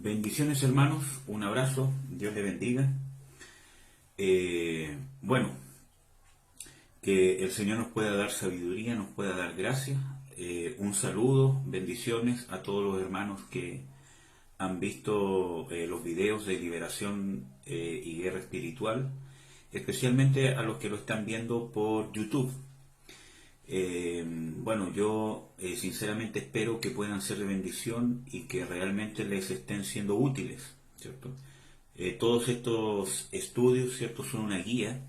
Bendiciones hermanos, un abrazo, Dios les bendiga. Bueno, que el Señor nos pueda dar sabiduría, nos pueda dar gracia. Un saludo, bendiciones a todos los hermanos que han visto los videos de liberación y guerra espiritual, especialmente a los que lo están viendo por YouTube. Bueno, yo sinceramente espero que puedan ser de bendición y que realmente les estén siendo útiles, ¿cierto? Todos estos estudios, ¿cierto?, son una guía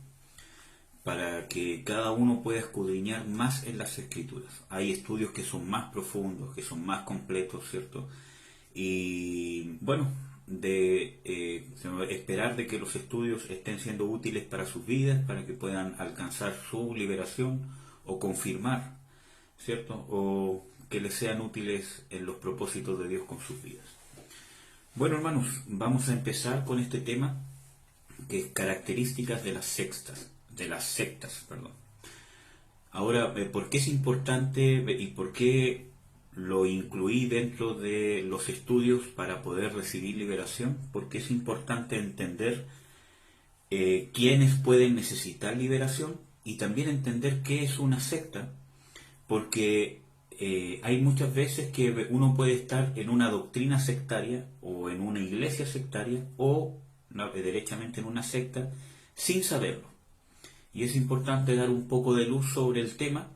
para que cada uno pueda escudriñar más en las escrituras. Hay estudios que son más profundos, que son más completos, ¿cierto? Y bueno, esperar de que los estudios estén siendo útiles para sus vidas, para que puedan alcanzar su liberación o confirmar, ¿cierto? O que les sean útiles en los propósitos de Dios con sus vidas. Bueno, hermanos, vamos a empezar con este tema que es características de las sectas, perdón. Ahora, ¿por qué es importante y por qué lo incluí dentro de los estudios para poder recibir liberación? Porque es importante entender quiénes pueden necesitar liberación y también entender qué es una secta, porque hay muchas veces que uno puede estar en una doctrina sectaria o en una iglesia sectaria o derechamente en una secta sin saberlo. Y es importante dar un poco de luz sobre el tema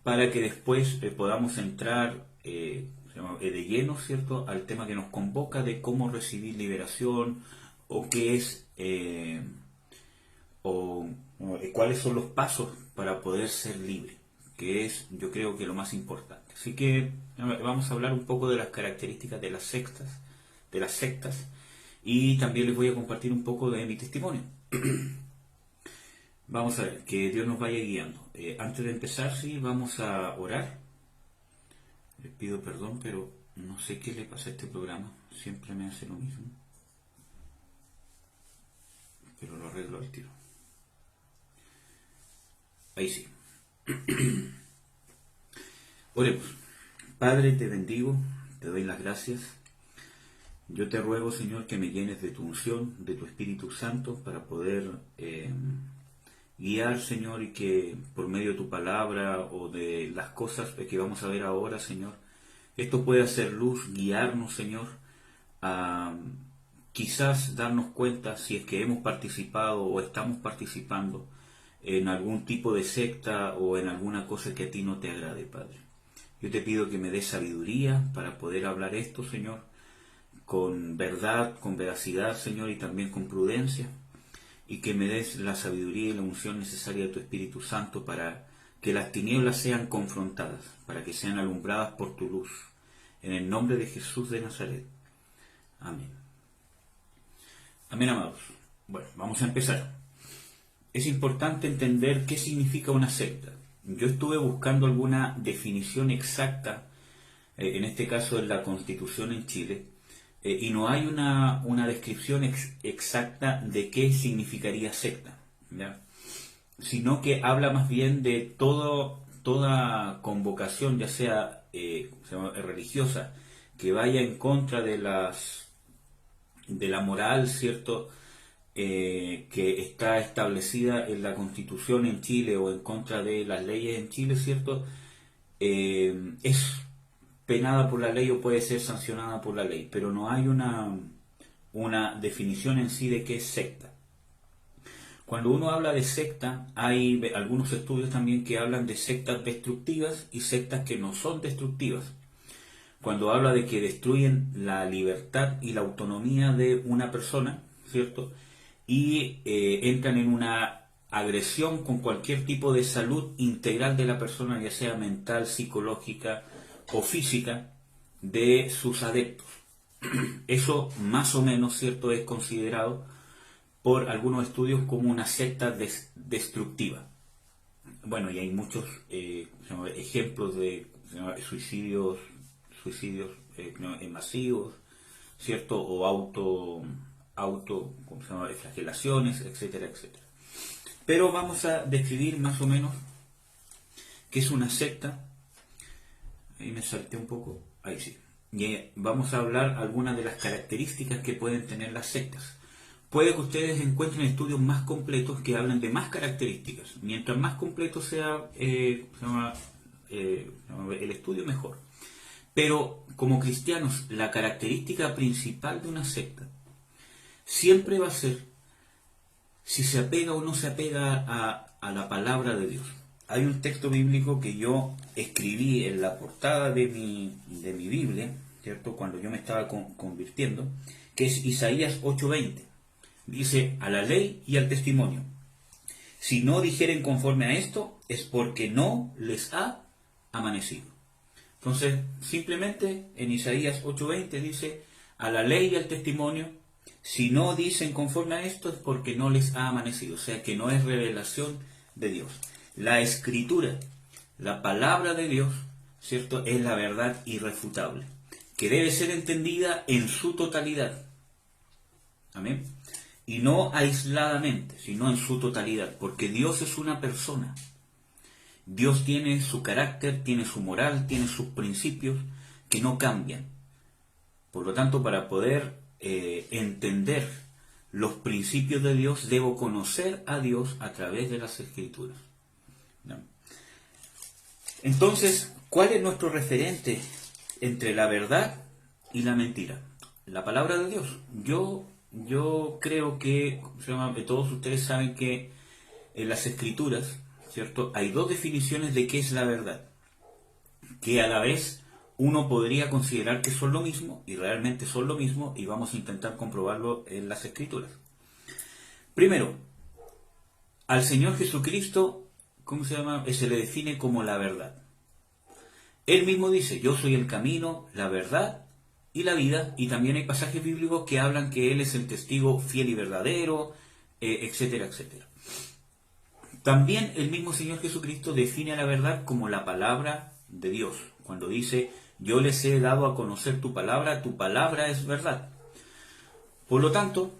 para que después podamos entrar de lleno, ¿cierto?, al tema que nos convoca de cómo recibir liberación o qué es cuáles son los pasos para poder ser libre, que es, yo creo, que lo más importante. Así que vamos a hablar un poco de las características de las sectas, y también les voy a compartir un poco de mi testimonio. Vamos a ver, que Dios nos vaya guiando. Antes de empezar, sí, vamos a orar. Les pido perdón, pero no sé qué le pasa a este programa. Siempre me hace lo mismo. Pero lo arreglo al tiro. Ahí sí. Oremos. Padre, te bendigo, te doy las gracias. Yo te ruego, Señor, que me llenes de tu unción, de tu Espíritu Santo, para poder guiar, Señor, y que por medio de tu palabra o de las cosas que vamos a ver ahora, Señor, esto pueda hacer luz, guiarnos, Señor, a quizás darnos cuenta si es que hemos participado o estamos participando en algún tipo de secta o en alguna cosa que a ti no te agrade, Padre. Yo te pido que me des sabiduría para poder hablar esto, Señor, con verdad, con veracidad, Señor, y también con prudencia, y que me des la sabiduría y la unción necesaria de tu Espíritu Santo para que las tinieblas sean confrontadas, para que sean alumbradas por tu luz. En el nombre de Jesús de Nazaret. Amén. Amén, amados. Bueno, vamos a empezar. Es importante entender qué significa una secta. Yo estuve buscando alguna definición exacta, en este caso en la Constitución en Chile, y no hay una descripción exacta de qué significaría secta, ¿ya?, sino que habla más bien de toda convocación, ya sea religiosa, que vaya en contra de la moral, ¿cierto?, que está establecida en la Constitución en Chile o en contra de las leyes en Chile, ¿cierto?, es penada por la ley o puede ser sancionada por la ley, pero no hay una definición en sí de qué es secta. Cuando uno habla de secta, hay algunos estudios también que hablan de sectas destructivas y sectas que no son destructivas. Cuando habla de que destruyen la libertad y la autonomía de una persona, ¿cierto?, y entran en una agresión con cualquier tipo de salud integral de la persona, ya sea mental, psicológica o física, de sus adeptos. Eso más o menos, ¿cierto?, es considerado por algunos estudios como una secta destructiva. Bueno, y hay muchos ejemplos de suicidios masivos, ¿cierto?, o ¿cómo se llama?, flagelaciones, etcétera, etcétera. Pero vamos a describir más o menos qué es una secta. Ahí me salté un poco. Ahí sí. y vamos a hablar algunas de las características que pueden tener las sectas. Puede que ustedes encuentren estudios más completos que hablen de más características. Mientras más completo sea el estudio, mejor. Pero como cristianos, la característica principal de una secta siempre va a ser si se apega o no se apega a la palabra de Dios. Hay un texto bíblico que yo escribí en la portada de mi Biblia, ¿cierto? Cuando yo me estaba convirtiendo, que es Isaías 8:20. Dice, a la ley y al testimonio. Si no dijeren conforme a esto, es porque no les ha amanecido. Entonces, simplemente en Isaías 8:20 dice, a la ley y al testimonio, si no dicen conforme a esto, es porque no les ha amanecido. O sea, que no es revelación de Dios. La escritura, la palabra de Dios, ¿cierto? Es la verdad irrefutable, que debe ser entendida en su totalidad. Amén. Y no aisladamente, sino en su totalidad, porque Dios es una persona. Dios tiene su carácter, tiene su moral, tiene sus principios que no cambian. Por lo tanto, para poder entender los principios de Dios, debo conocer a Dios a través de las Escrituras. ¿No? Entonces, ¿cuál es nuestro referente entre la verdad y la mentira? La palabra de Dios. Yo creo que todos ustedes saben que en las Escrituras, ¿cierto? Hay dos definiciones de qué es la verdad, que a la vez uno podría considerar que son lo mismo, y realmente son lo mismo, y vamos a intentar comprobarlo en las Escrituras. Primero, al Señor Jesucristo, se le define como la verdad. Él mismo dice, yo soy el camino, la verdad y la vida, y también hay pasajes bíblicos que hablan que Él es el testigo fiel y verdadero, etcétera, etcétera. También el mismo Señor Jesucristo define a la verdad como la palabra de Dios, cuando dice, yo les he dado a conocer tu palabra es verdad. Por lo tanto,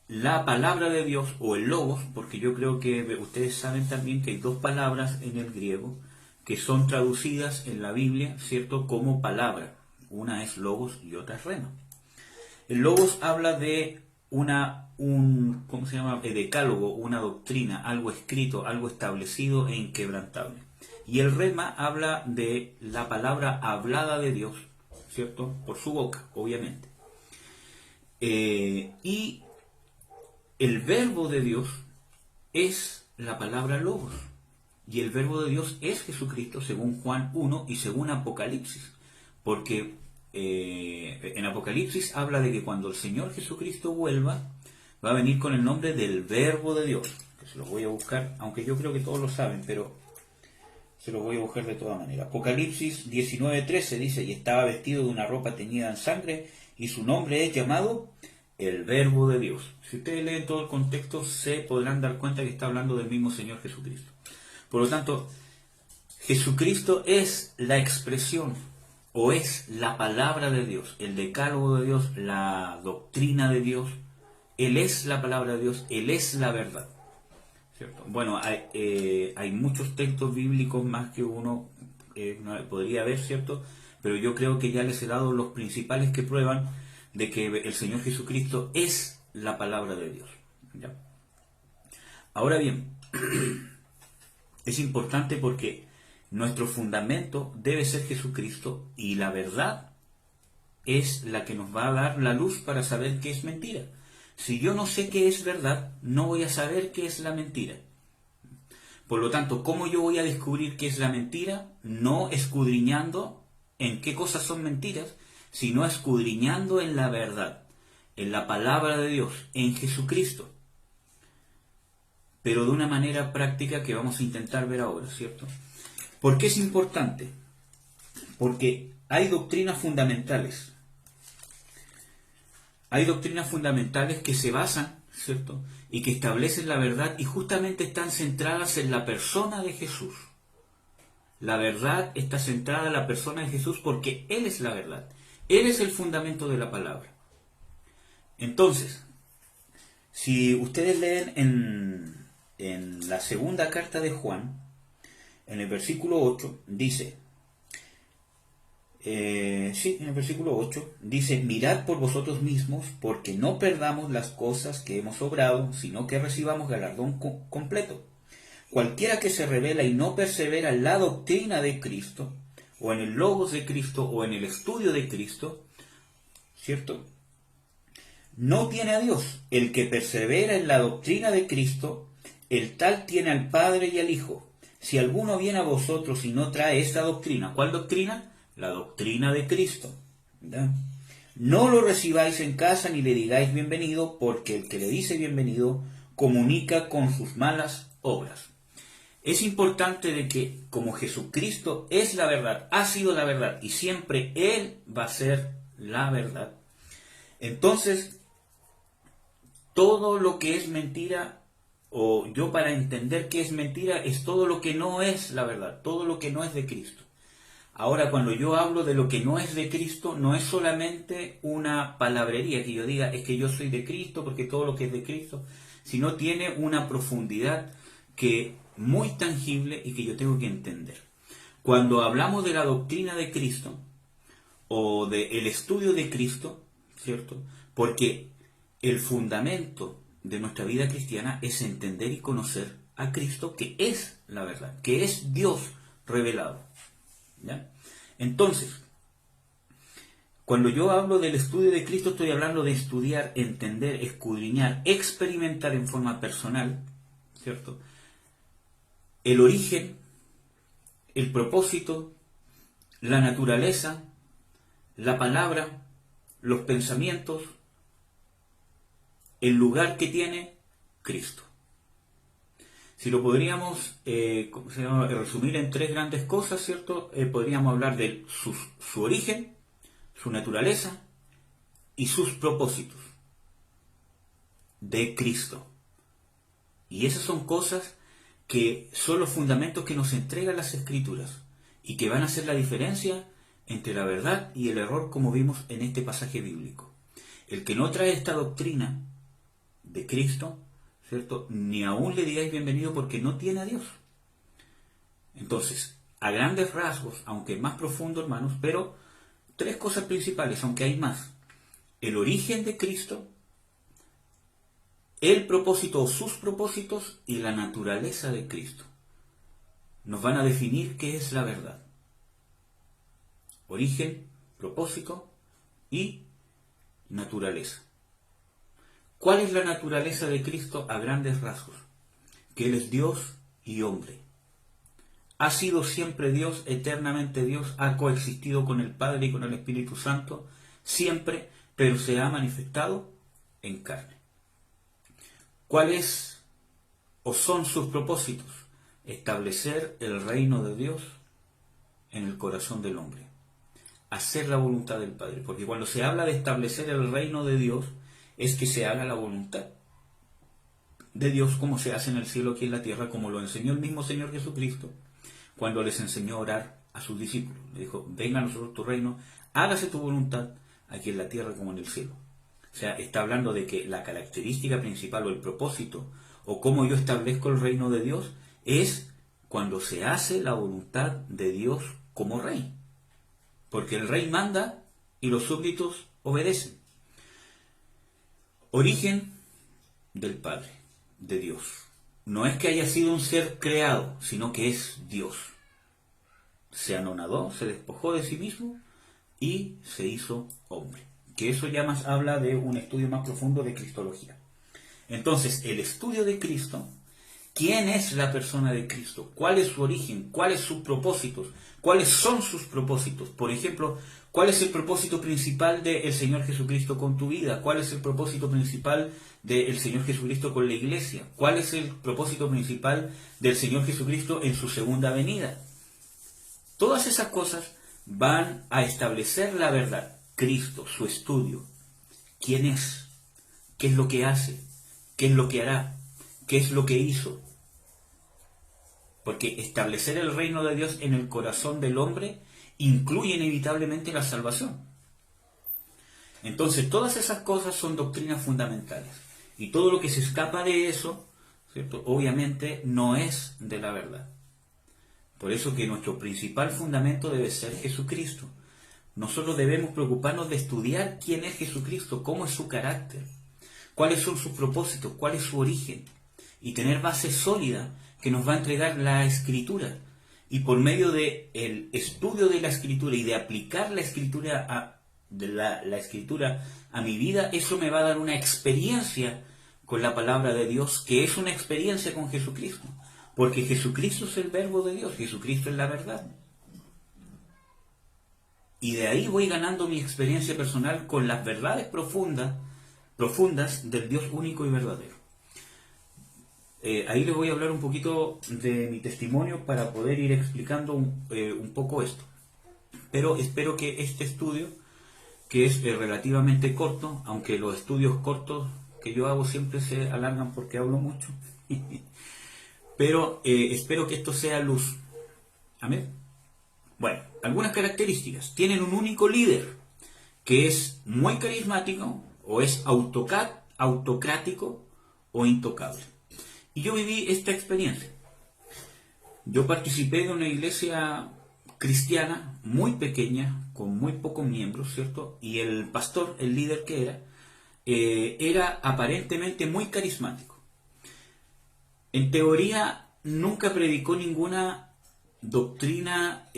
la palabra de Dios, o el logos, porque yo creo que ustedes saben también que hay dos palabras en el griego que son traducidas en la Biblia, ¿cierto?, como palabra. Una es logos y otra es rema. El logos habla de un decálogo, una doctrina, algo escrito, algo establecido e inquebrantable. Y el rema habla de la palabra hablada de Dios, ¿cierto?, por su boca, obviamente. Y el verbo de Dios es la palabra logos. Y el verbo de Dios es Jesucristo, según Juan 1 y según Apocalipsis. Porque en Apocalipsis habla de que cuando el Señor Jesucristo vuelva, va a venir con el nombre del verbo de Dios. Que se los voy a buscar, aunque yo creo que todos lo saben, pero se los voy a buscar de todas maneras. Apocalipsis 19:13 dice, y estaba vestido de una ropa teñida en sangre, y su nombre es llamado el verbo de Dios. Si ustedes leen todo el contexto, se podrán dar cuenta que está hablando del mismo Señor Jesucristo. Por lo tanto, Jesucristo es la expresión, o es la palabra de Dios, el decálogo de Dios, la doctrina de Dios. Él es la palabra de Dios, Él es la verdad, ¿cierto? Bueno, hay muchos textos bíblicos más que uno podría ver, ¿cierto? Pero yo creo que ya les he dado los principales que prueban de que el Señor Jesucristo es la palabra de Dios, ¿ya? Ahora bien, es importante porque nuestro fundamento debe ser Jesucristo, y la verdad es la que nos va a dar la luz para saber qué es mentira. Si yo no sé qué es verdad, no voy a saber qué es la mentira. Por lo tanto, ¿cómo yo voy a descubrir qué es la mentira? No escudriñando en qué cosas son mentiras, sino escudriñando en la verdad, en la palabra de Dios, en Jesucristo. Pero de una manera práctica que vamos a intentar ver ahora, ¿cierto? ¿Por qué es importante? Porque hay doctrinas fundamentales. Hay doctrinas fundamentales que se basan, ¿cierto?, y que establecen la verdad, y justamente están centradas en la persona de Jesús. La verdad está centrada en la persona de Jesús porque Él es la verdad. Él es el fundamento de la palabra. Entonces, si ustedes leen en la segunda carta de Juan, en el versículo 8, dice, sí, en el versículo 8, dice, mirad por vosotros mismos, porque no perdamos las cosas que hemos obrado, sino que recibamos galardón completo. Cualquiera que se revela y no persevera en la doctrina de Cristo, o en el logos de Cristo, o en el estudio de Cristo, ¿cierto? No tiene a Dios. El que persevera en la doctrina de Cristo, el tal tiene al Padre y al Hijo. Si alguno viene a vosotros y no trae esta doctrina, ¿cuál doctrina? La doctrina de Cristo. ¿Ya? No lo recibáis en casa ni le digáis bienvenido, porque el que le dice bienvenido comunica con sus malas obras. Es importante de que como Jesucristo es la verdad, ha sido la verdad y siempre Él va a ser la verdad, entonces todo lo que es mentira, o yo para entender qué es mentira, es todo lo que no es la verdad, todo lo que no es de Cristo. Ahora, cuando yo hablo de lo que no es de Cristo, no es solamente una palabrería que yo diga, es que yo soy de Cristo, porque todo lo que es de Cristo, sino tiene una profundidad que muy tangible y que yo tengo que entender. Cuando hablamos de la doctrina de Cristo, o del estudio de Cristo, ¿cierto? Porque el fundamento de nuestra vida cristiana es entender y conocer a Cristo, que es la verdad, que es Dios revelado. ¿Ya? Entonces, cuando yo hablo del estudio de Cristo, estoy hablando de estudiar, entender, escudriñar, experimentar en forma personal, ¿cierto? El origen, el propósito, la naturaleza, la palabra, los pensamientos, el lugar que tiene Cristo. Si lo podríamos resumir en tres grandes cosas, ¿cierto? Podríamos hablar de su origen, su naturaleza y sus propósitos de Cristo. Y esas son cosas que son los fundamentos que nos entregan las Escrituras y que van a hacer la diferencia entre la verdad y el error, como vimos en este pasaje bíblico. El que no trae esta doctrina de Cristo, ¿cierto? Ni aún le digáis bienvenido, porque no tiene a Dios. Entonces, a grandes rasgos, aunque más profundo, hermanos, pero tres cosas principales, aunque hay más. El origen de Cristo, el propósito o sus propósitos y la naturaleza de Cristo nos van a definir qué es la verdad. Origen, propósito y naturaleza. ¿Cuál es la naturaleza de Cristo a grandes rasgos? Que Él es Dios y hombre. Ha sido siempre Dios, eternamente Dios, ha coexistido con el Padre y con el Espíritu Santo, siempre, pero se ha manifestado en carne. ¿Cuáles o son sus propósitos? Establecer el reino de Dios en el corazón del hombre. Hacer la voluntad del Padre. Porque cuando se habla de establecer el reino de Dios, es que se haga la voluntad de Dios como se hace en el cielo, aquí en la tierra, como lo enseñó el mismo Señor Jesucristo cuando les enseñó a orar a sus discípulos. Le dijo, venga a nosotros tu reino, hágase tu voluntad aquí en la tierra como en el cielo. O sea, está hablando de que la característica principal o el propósito o cómo yo establezco el reino de Dios es cuando se hace la voluntad de Dios como rey. Porque el rey manda y los súbditos obedecen. Origen del Padre, de Dios. No es que haya sido un ser creado, sino que es Dios. Se anonadó, se despojó de sí mismo y se hizo hombre. Que eso ya más habla de un estudio más profundo de cristología. Entonces, el estudio de Cristo, ¿quién es la persona de Cristo? ¿Cuál es su origen? ¿Cuáles sus propósitos? ¿Cuáles son sus propósitos? Por ejemplo, ¿cuál es el propósito principal del Señor Jesucristo con tu vida? ¿Cuál es el propósito principal del Señor Jesucristo con la iglesia? ¿Cuál es el propósito principal del Señor Jesucristo en su segunda venida? Todas esas cosas van a establecer la verdad. Cristo, su estudio. ¿Quién es? ¿Qué es lo que hace? ¿Qué es lo que hará? ¿Qué es lo que hizo? Porque establecer el reino de Dios en el corazón del hombre incluye inevitablemente la salvación. Entonces, todas esas cosas son doctrinas fundamentales. Y todo lo que se escapa de eso, ¿cierto? Obviamente no es de la verdad. Por eso que nuestro principal fundamento debe ser Jesucristo. nosotros debemos preocuparnos de estudiar quién es Jesucristo, cómo es su carácter, cuáles son sus propósitos, cuál es su origen, y tener base sólida que nos va a entregar la Escritura. Y por medio del estudio de la Escritura y de aplicar la Escritura la Escritura a mi vida, eso me va a dar una experiencia con la palabra de Dios, que es una experiencia con Jesucristo. Porque Jesucristo es el verbo de Dios, Jesucristo es la verdad. Y de ahí voy ganando mi experiencia personal con las verdades profundas del Dios único y verdadero. Ahí les voy a hablar un poquito de mi testimonio para poder ir explicando un poco esto. Pero espero que este estudio, que es relativamente corto, aunque los estudios cortos que yo hago siempre se alargan porque hablo mucho, pero espero que esto sea luz. Amén. Bueno, algunas características. Tienen un único líder, que es muy carismático, o es autocrático, o intocable. Y yo viví esta experiencia. Yo participé de una iglesia cristiana muy pequeña, con muy pocos miembros, ¿cierto? Y el pastor, el líder que era aparentemente muy carismático. En teoría, nunca predicó ninguna doctrina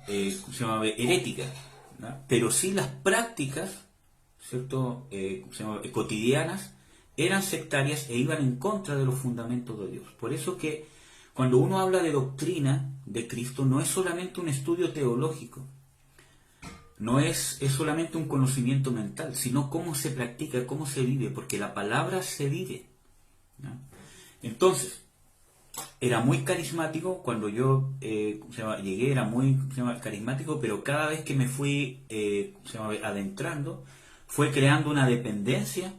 herética, ¿no? Pero sí las prácticas, ¿cierto? Cotidianas eran sectarias e iban en contra de los fundamentos de Dios. Por eso que cuando uno habla de doctrina de Cristo, no es solamente un estudio teológico, no es solamente un conocimiento mental, sino cómo se practica, cómo se vive, porque la palabra se vive, ¿no? Entonces, era muy carismático. Cuando yo llegué era muy carismático, pero cada vez que me fui adentrando, fue creando una dependencia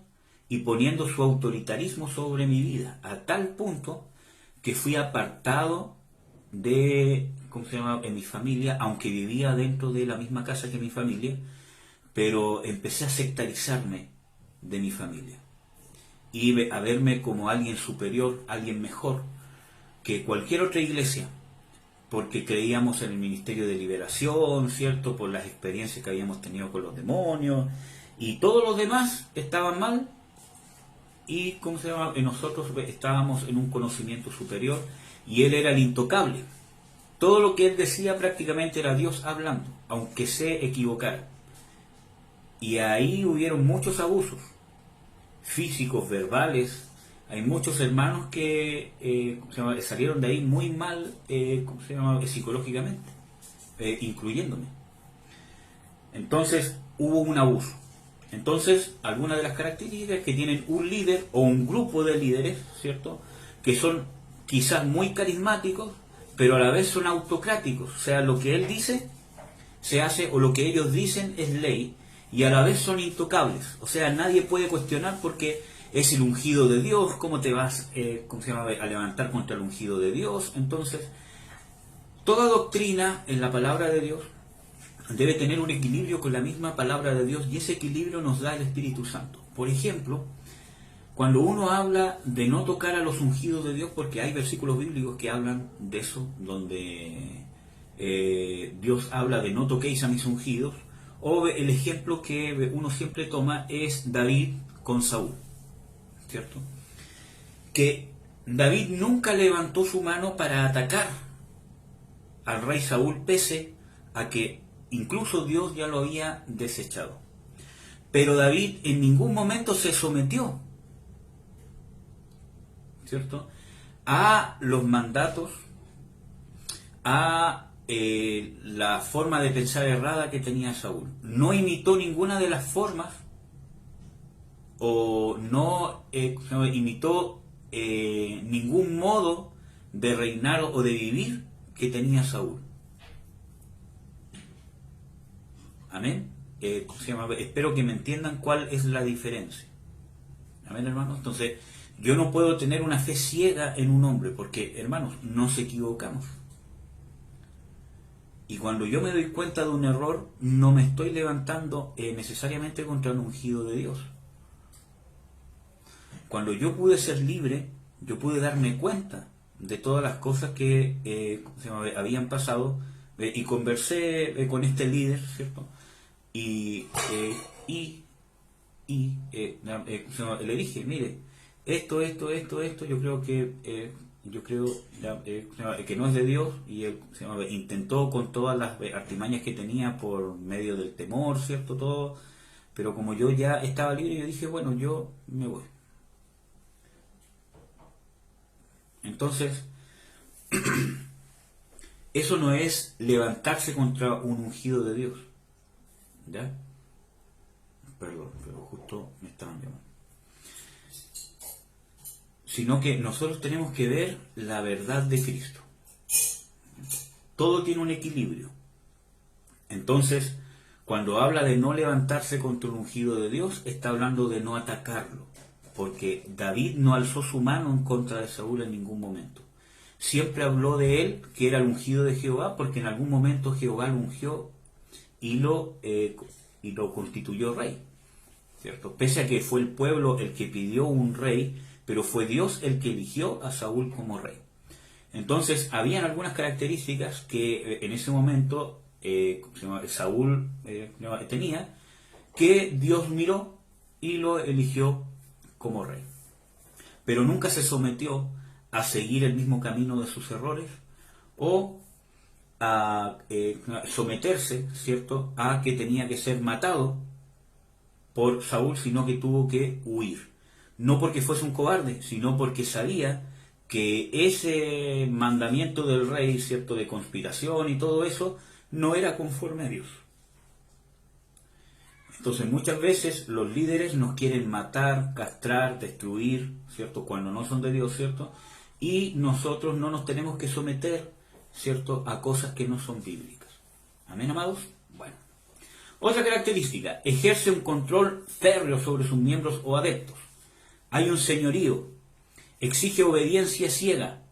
y poniendo su autoritarismo sobre mi vida, a tal punto que fui apartado de en mi familia, aunque vivía dentro de la misma casa que mi familia, pero empecé a sectarizarme de mi familia y a verme como alguien superior, alguien mejor que cualquier otra iglesia, porque creíamos en el ministerio de liberación, ¿cierto? Por las experiencias que habíamos tenido con los demonios, y todos los demás estaban mal, y nosotros estábamos en un conocimiento superior, y él era el intocable. Todo lo que él decía prácticamente era Dios hablando, aunque se equivocara. Y ahí hubieron muchos abusos físicos, verbales. Hay muchos hermanos que salieron de ahí muy mal psicológicamente, incluyéndome. Entonces hubo un abuso. Entonces, algunas de las características que tienen un líder o un grupo de líderes, ¿cierto? Que son quizás muy carismáticos, pero a la vez son autocráticos. O sea, lo que él dice se hace, o lo que ellos dicen es ley, y a la vez son intocables. O sea, nadie puede cuestionar porque es el ungido de Dios. ¿Cómo te vas a levantar contra el ungido de Dios? Entonces, toda doctrina en la palabra de Dios debe tener un equilibrio con la misma palabra de Dios, y ese equilibrio nos da el Espíritu Santo. Por ejemplo, cuando uno habla de no tocar a los ungidos de Dios, porque hay versículos bíblicos que hablan de eso, donde Dios habla de no toquéis a mis ungidos, o el ejemplo que uno siempre toma es David con Saúl, ¿cierto? Que David nunca levantó su mano para atacar al rey Saúl, pese a que incluso Dios ya lo había desechado. Pero David en ningún momento se sometió, ¿cierto?, a los mandatos, a la forma de pensar errada que tenía Saúl. No imitó ninguna de las formas, o no imitó ningún modo de reinar o de vivir que tenía Saúl. Amén. Espero que me entiendan cuál es la diferencia. Amén, hermanos. Entonces, yo no puedo tener una fe ciega en un hombre, porque, hermanos, nos equivocamos. Y cuando yo me doy cuenta de un error, no me estoy levantando necesariamente contra el ungido de Dios. Cuando yo pude ser libre, yo pude darme cuenta de todas las cosas que habían pasado, y conversé con este líder, ¿cierto? Y, le dije, mire, esto, yo creo que no es de Dios, y él intentó con todas las artimañas que tenía por medio del temor, ¿cierto? Todo, pero como yo ya estaba libre, yo dije, bueno, yo me voy. Entonces, eso no es levantarse contra un ungido de Dios, ¿ya? Perdón, pero justo me estaban llamando. Sino que nosotros tenemos que ver la verdad de Cristo. Todo tiene un equilibrio. Entonces, cuando habla de no levantarse contra un ungido de Dios, está hablando de no atacarlo, porque David no alzó su mano en contra de Saúl en ningún momento. Siempre habló de él, que era el ungido de Jehová, porque en algún momento Jehová lo ungió y lo constituyó rey, ¿cierto? Pese a que fue el pueblo el que pidió un rey, pero fue Dios el que eligió a Saúl como rey. Entonces, habían algunas características que en ese momento Saúl tenía, que Dios miró y lo eligió como rey. Pero nunca se sometió a seguir el mismo camino de sus errores o a someterse, ¿cierto?, a que tenía que ser matado por Saúl, sino que tuvo que huir. No porque fuese un cobarde, sino porque sabía que ese mandamiento del rey, ¿cierto?, de conspiración y todo eso, no era conforme a Dios. Entonces muchas veces los líderes nos quieren matar, castrar, destruir, ¿cierto?, cuando no son de Dios, ¿cierto? Y nosotros no nos tenemos que someter, ¿cierto?, a cosas que no son bíblicas. ¿Amén, amados? Bueno. Otra característica, ejerce un control férreo sobre sus miembros o adeptos. Hay un señorío, exige obediencia ciega,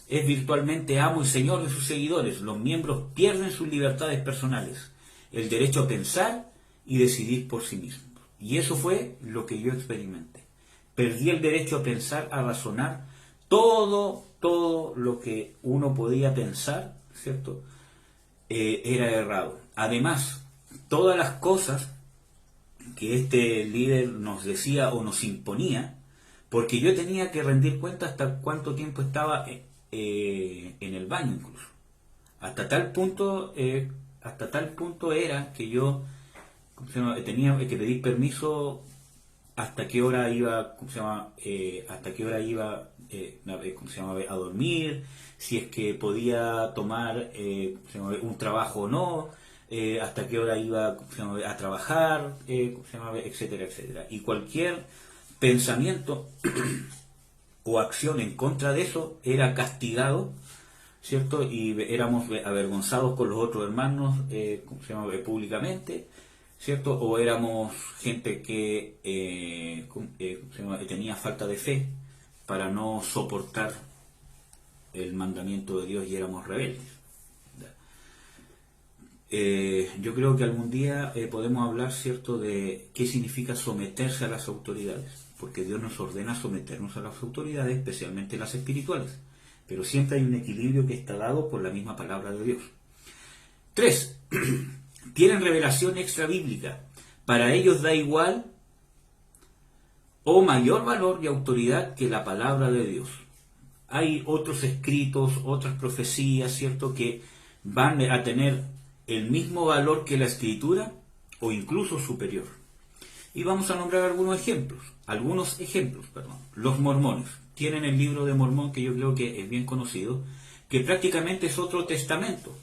es virtualmente amo y señor de sus seguidores. Los miembros pierden sus libertades personales, el derecho a pensar y decidir por sí mismos. Y eso fue lo que yo experimenté. Perdí el derecho a pensar, a razonar. Todo lo que uno podía pensar, ¿cierto?, era errado. Además, todas las cosas que este líder nos decía o nos imponía, porque yo tenía que rendir cuenta hasta cuánto tiempo estaba en el baño incluso. Hasta tal punto era que yo tenía que pedir permiso hasta qué hora iba, a dormir, si es que podía tomar un trabajo o no, hasta qué hora iba a trabajar, etcétera, etcétera. Y cualquier pensamiento o acción en contra de eso era castigado, ¿cierto? Y éramos avergonzados con los otros hermanos públicamente, ¿cierto? O éramos gente que tenía falta de fe para no soportar el mandamiento de Dios y éramos rebeldes. Yo creo que algún día podemos hablar, ¿cierto?, de qué significa someterse a las autoridades, porque Dios nos ordena someternos a las autoridades, especialmente las espirituales, pero siempre hay un equilibrio que está dado por la misma palabra de Dios. 3. Tienen revelación extra bíblica. Para ellos da igual o mayor valor y autoridad que la palabra de Dios. Hay otros escritos, otras profecías, ¿cierto?, que van a tener el mismo valor que la escritura o incluso superior. Y vamos a nombrar algunos ejemplos. Los mormones tienen el libro de Mormón, que yo creo que es bien conocido, que prácticamente es otro testamento.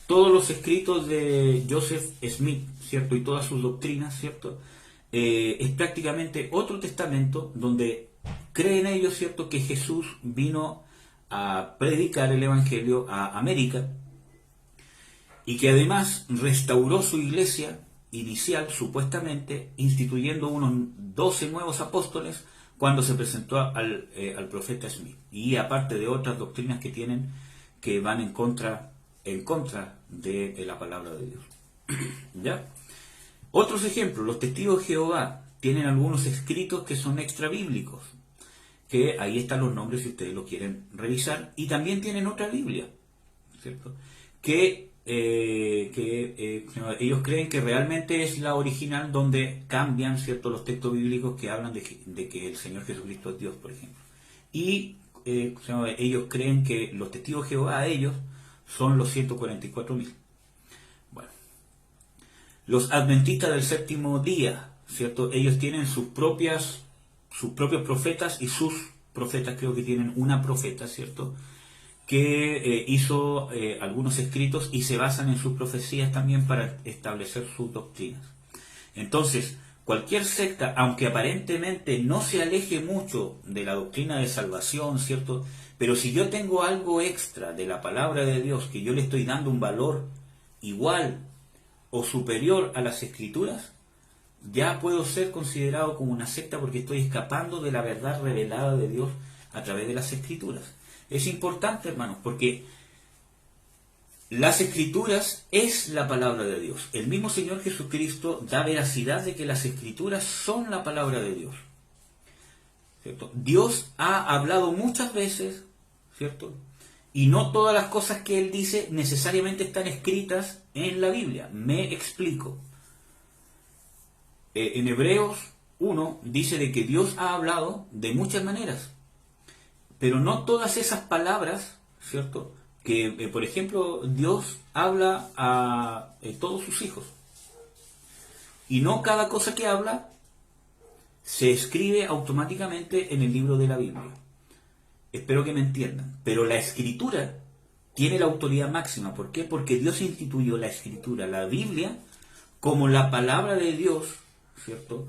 Todos los escritos de Joseph Smith, ¿cierto?, y todas sus doctrinas, ¿cierto?, es prácticamente otro testamento donde creen ellos, ¿cierto?, que Jesús vino a predicar el Evangelio a América y que además restauró su iglesia inicial, supuestamente, instituyendo unos 12 nuevos apóstoles cuando se presentó al profeta Smith. Y aparte de otras doctrinas que tienen que van en contra de la palabra de Dios. ¿Ya? Otros ejemplos, los testigos de Jehová tienen algunos escritos que son extra bíblicos, que ahí están los nombres si ustedes lo quieren revisar, y también tienen otra Biblia, ¿cierto?, que ellos creen que realmente es la original, donde cambian, ¿cierto?, los textos bíblicos que hablan de que el Señor Jesucristo es Dios, por ejemplo. Y ellos creen que los testigos de Jehová, ellos, son los 144.000. Bueno, los adventistas del séptimo día, ¿cierto?, ellos tienen sus propios profetas, y sus profetas, creo que tienen una profeta, ¿cierto?, que hizo algunos escritos y se basan en sus profecías también para establecer sus doctrinas. Entonces, cualquier secta, aunque aparentemente no se aleje mucho de la doctrina de salvación, ¿cierto?, pero si yo tengo algo extra de la palabra de Dios, que yo le estoy dando un valor igual o superior a las escrituras, ya puedo ser considerado como una secta, porque estoy escapando de la verdad revelada de Dios a través de las escrituras. Es importante, hermanos, porque las escrituras es la palabra de Dios. El mismo Señor Jesucristo da veracidad de que las escrituras son la palabra de Dios, ¿cierto? Dios ha hablado muchas veces, ¿cierto? Y no todas las cosas que Él dice necesariamente están escritas en la Biblia. Me explico. En Hebreos 1 dice de que Dios ha hablado de muchas maneras, pero no todas esas palabras, ¿cierto?, que por ejemplo Dios habla a todos sus hijos, y no cada cosa que habla se escribe automáticamente en el libro de la Biblia. Espero que me entiendan. Pero la escritura tiene la autoridad máxima. ¿Por qué? Porque Dios instituyó la escritura, la Biblia, como la palabra de Dios, ¿cierto?,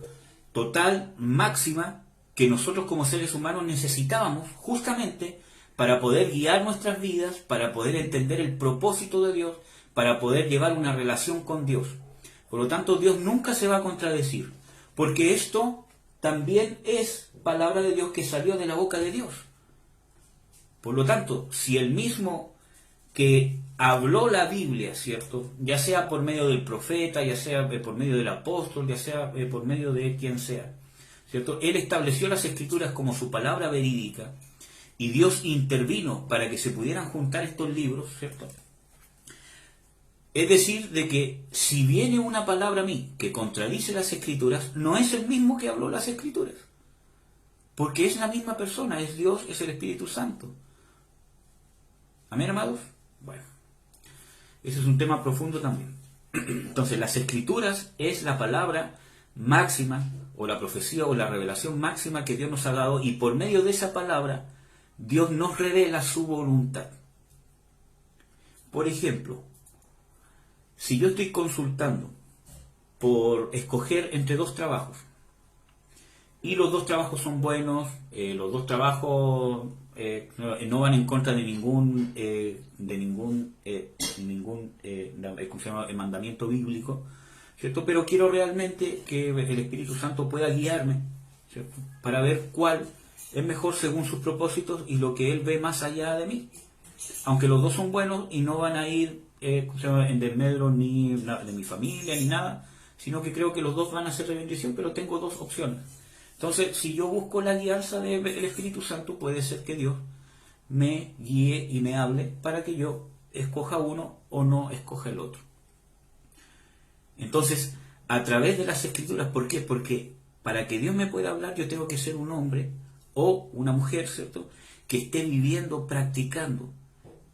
total, máxima, que nosotros como seres humanos necesitábamos justamente para poder guiar nuestras vidas, para poder entender el propósito de Dios, para poder llevar una relación con Dios. Por lo tanto, Dios nunca se va a contradecir, porque esto también es palabra de Dios que salió de la boca de Dios. Por lo tanto, si el mismo que habló la Biblia, ¿cierto?, ya sea por medio del profeta, ya sea por medio del apóstol, ya sea por medio de quien sea, ¿cierto?, Él estableció las escrituras como su palabra verídica, y Dios intervino para que se pudieran juntar estos libros, ¿cierto? Es decir, de que si viene una palabra a mí que contradice las escrituras, no es el mismo que habló las escrituras, porque es la misma persona, es Dios, es el Espíritu Santo. ¿Amén, amados? Bueno, ese es un tema profundo también. Entonces, las escrituras es la palabra máxima, o la profecía, o la revelación máxima que Dios nos ha dado, y por medio de esa palabra, Dios nos revela su voluntad. Por ejemplo, si yo estoy consultando por escoger entre dos trabajos, y los dos trabajos son buenos, los dos trabajos no van en contra de ningún ¿cómo se llama?, el mandamiento bíblico, ¿cierto? Pero quiero realmente que el Espíritu Santo pueda guiarme, ¿cierto?, para ver cuál es mejor según sus propósitos y lo que Él ve más allá de mí. Aunque los dos son buenos y no van a ir en desmedro ni de mi familia ni nada, sino que creo que los dos van a ser de bendición, pero tengo dos opciones. Entonces, si yo busco la guianza del Espíritu Santo, puede ser que Dios me guíe y me hable para que yo escoja uno o no escoja el otro. Entonces, a través de las Escrituras, ¿por qué? Porque para que Dios me pueda hablar, yo tengo que ser un hombre o una mujer, ¿cierto?, que esté viviendo, practicando,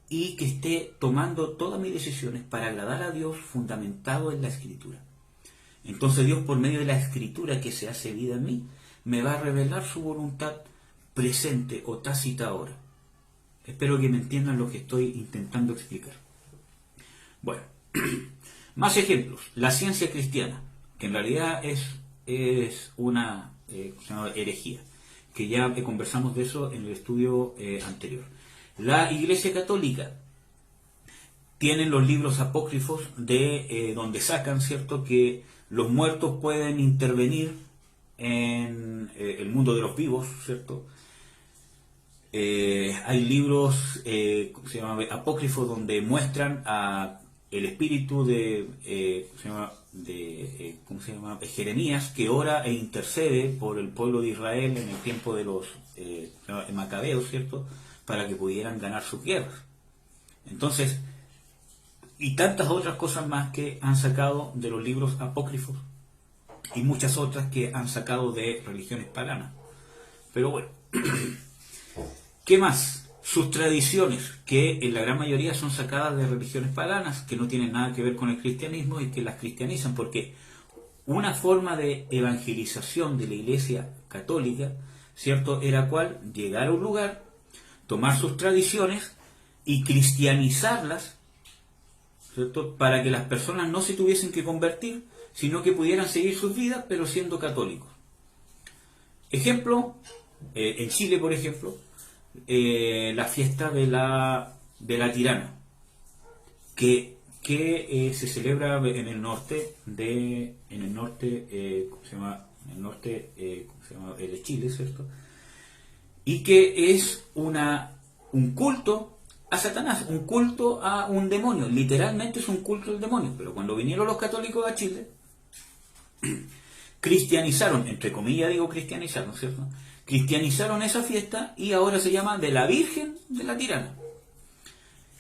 y que esté tomando todas mis decisiones para agradar a Dios, fundamentado en la Escritura. Entonces Dios, por medio de la Escritura que se hace vida en mí, me va a revelar su voluntad presente o tácita ahora. Espero que me entiendan lo que estoy intentando explicar. Bueno, más ejemplos. La ciencia cristiana, que en realidad es una herejía, que ya conversamos de eso en el estudio anterior. La Iglesia Católica tienen los libros apócrifos de donde sacan, ¿cierto?, que los muertos pueden intervenir en el mundo de los vivos, ¿cierto? Hay libros ¿cómo se llama?, apócrifos, donde muestran a el espíritu de ¿cómo se llama?, Jeremías, que ora e intercede por el pueblo de Israel en el tiempo de los macabeos, ¿cierto?, para que pudieran ganar sus guerras. Entonces, y tantas otras cosas más que han sacado de los libros apócrifos y muchas otras que han sacado de religiones paganas. Pero bueno, ¿qué más? Sus tradiciones, que en la gran mayoría son sacadas de religiones paganas, que no tienen nada que ver con el cristianismo y que las cristianizan, porque una forma de evangelización de la Iglesia católica, ¿cierto?, era cual llegar a un lugar, tomar sus tradiciones y cristianizarlas, ¿cierto?, para que las personas no se tuviesen que convertir, sino que pudieran seguir sus vidas, pero siendo católicos. Ejemplo, en Chile, por ejemplo, la fiesta de la Tirana, que se celebra en el norte ¿cómo se llama? En el norte, ¿cómo se llama? De Chile, ¿cierto? Y que es un culto a Satanás, un culto a un demonio, literalmente es un culto al demonio. Pero cuando vinieron los católicos a Chile, cristianizaron, entre comillas digo cristianizaron, ¿cierto? Cristianizaron esa fiesta y ahora se llama de la Virgen de la Tirana.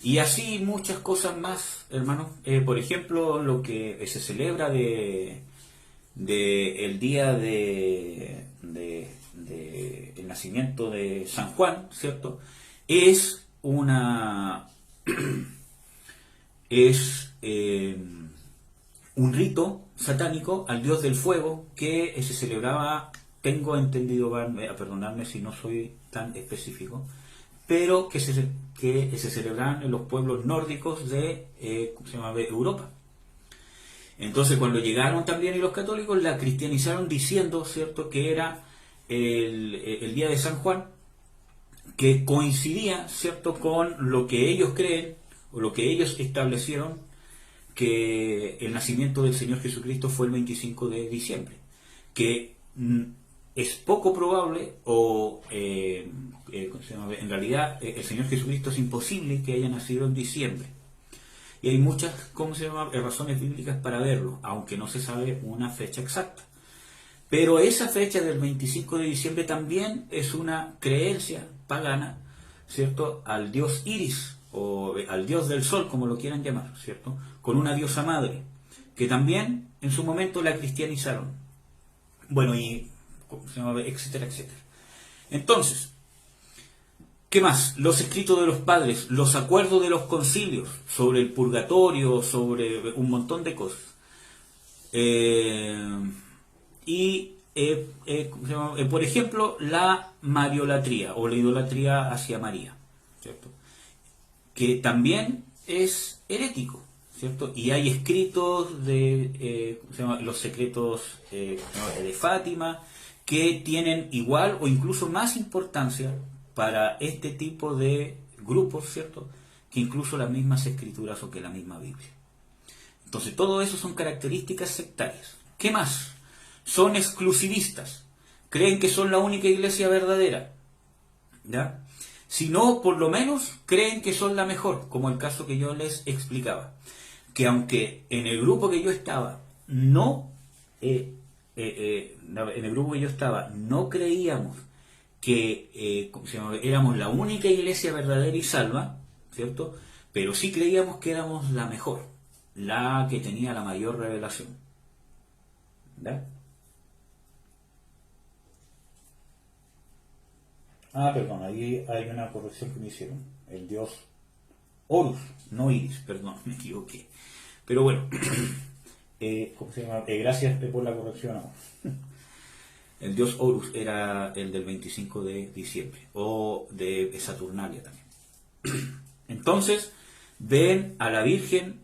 Y así muchas cosas más, hermanos. Por ejemplo, lo que se celebra el día el nacimiento de San Juan, ¿cierto? Es un rito satánico al dios del fuego que se celebraba, tengo entendido, perdonadme si no soy tan específico, pero que se celebraban en los pueblos nórdicos de ¿cómo se llama? De Europa. Entonces, cuando llegaron también los católicos, la cristianizaron diciendo, ¿cierto?, que era el día de San Juan, que coincidía, ¿cierto?, con lo que ellos creen o lo que ellos establecieron, que el nacimiento del Señor Jesucristo fue el 25 de diciembre, que es poco probable en realidad el Señor Jesucristo es imposible que haya nacido en diciembre. Y hay muchas, razones bíblicas para verlo, aunque no se sabe una fecha exacta. Pero esa fecha del 25 de diciembre también es una creencia pagana, ¿cierto?, al dios Iris, o al dios del sol, como lo quieran llamar, ¿cierto?, con una diosa madre, que también en su momento la cristianizaron. Bueno, y etcétera, etcétera. Entonces, ¿qué más? Los escritos de los padres, los acuerdos de los concilios sobre el purgatorio, sobre un montón de cosas. Por ejemplo, la mariolatría o la idolatría hacia María, ¿cierto?, que también es herético, ¿cierto? Y hay escritos de los secretos de Fátima, que tienen igual o incluso más importancia para este tipo de grupos, ¿cierto?, que incluso las mismas escrituras o que la misma Biblia. Entonces, todo eso son características sectarias. ¿Qué más? Son exclusivistas. Creen que son la única iglesia verdadera, ¿ya? Si no, por lo menos creen que son la mejor, como el caso que yo les explicaba. Que aunque en el grupo que yo estaba no creíamos que éramos la única iglesia verdadera y salva, ¿cierto?, pero sí creíamos que éramos la mejor, la que tenía la mayor revelación, ¿verdad? Perdón, ahí hay una corrección que me hicieron. El dios Horus, no Iris, perdón, me equivoqué. Pero bueno, ¿cómo se llama? Gracias por la corrección. El dios Horus era el del 25 de diciembre, o de Saturnalia también. Entonces, ven a la Virgen,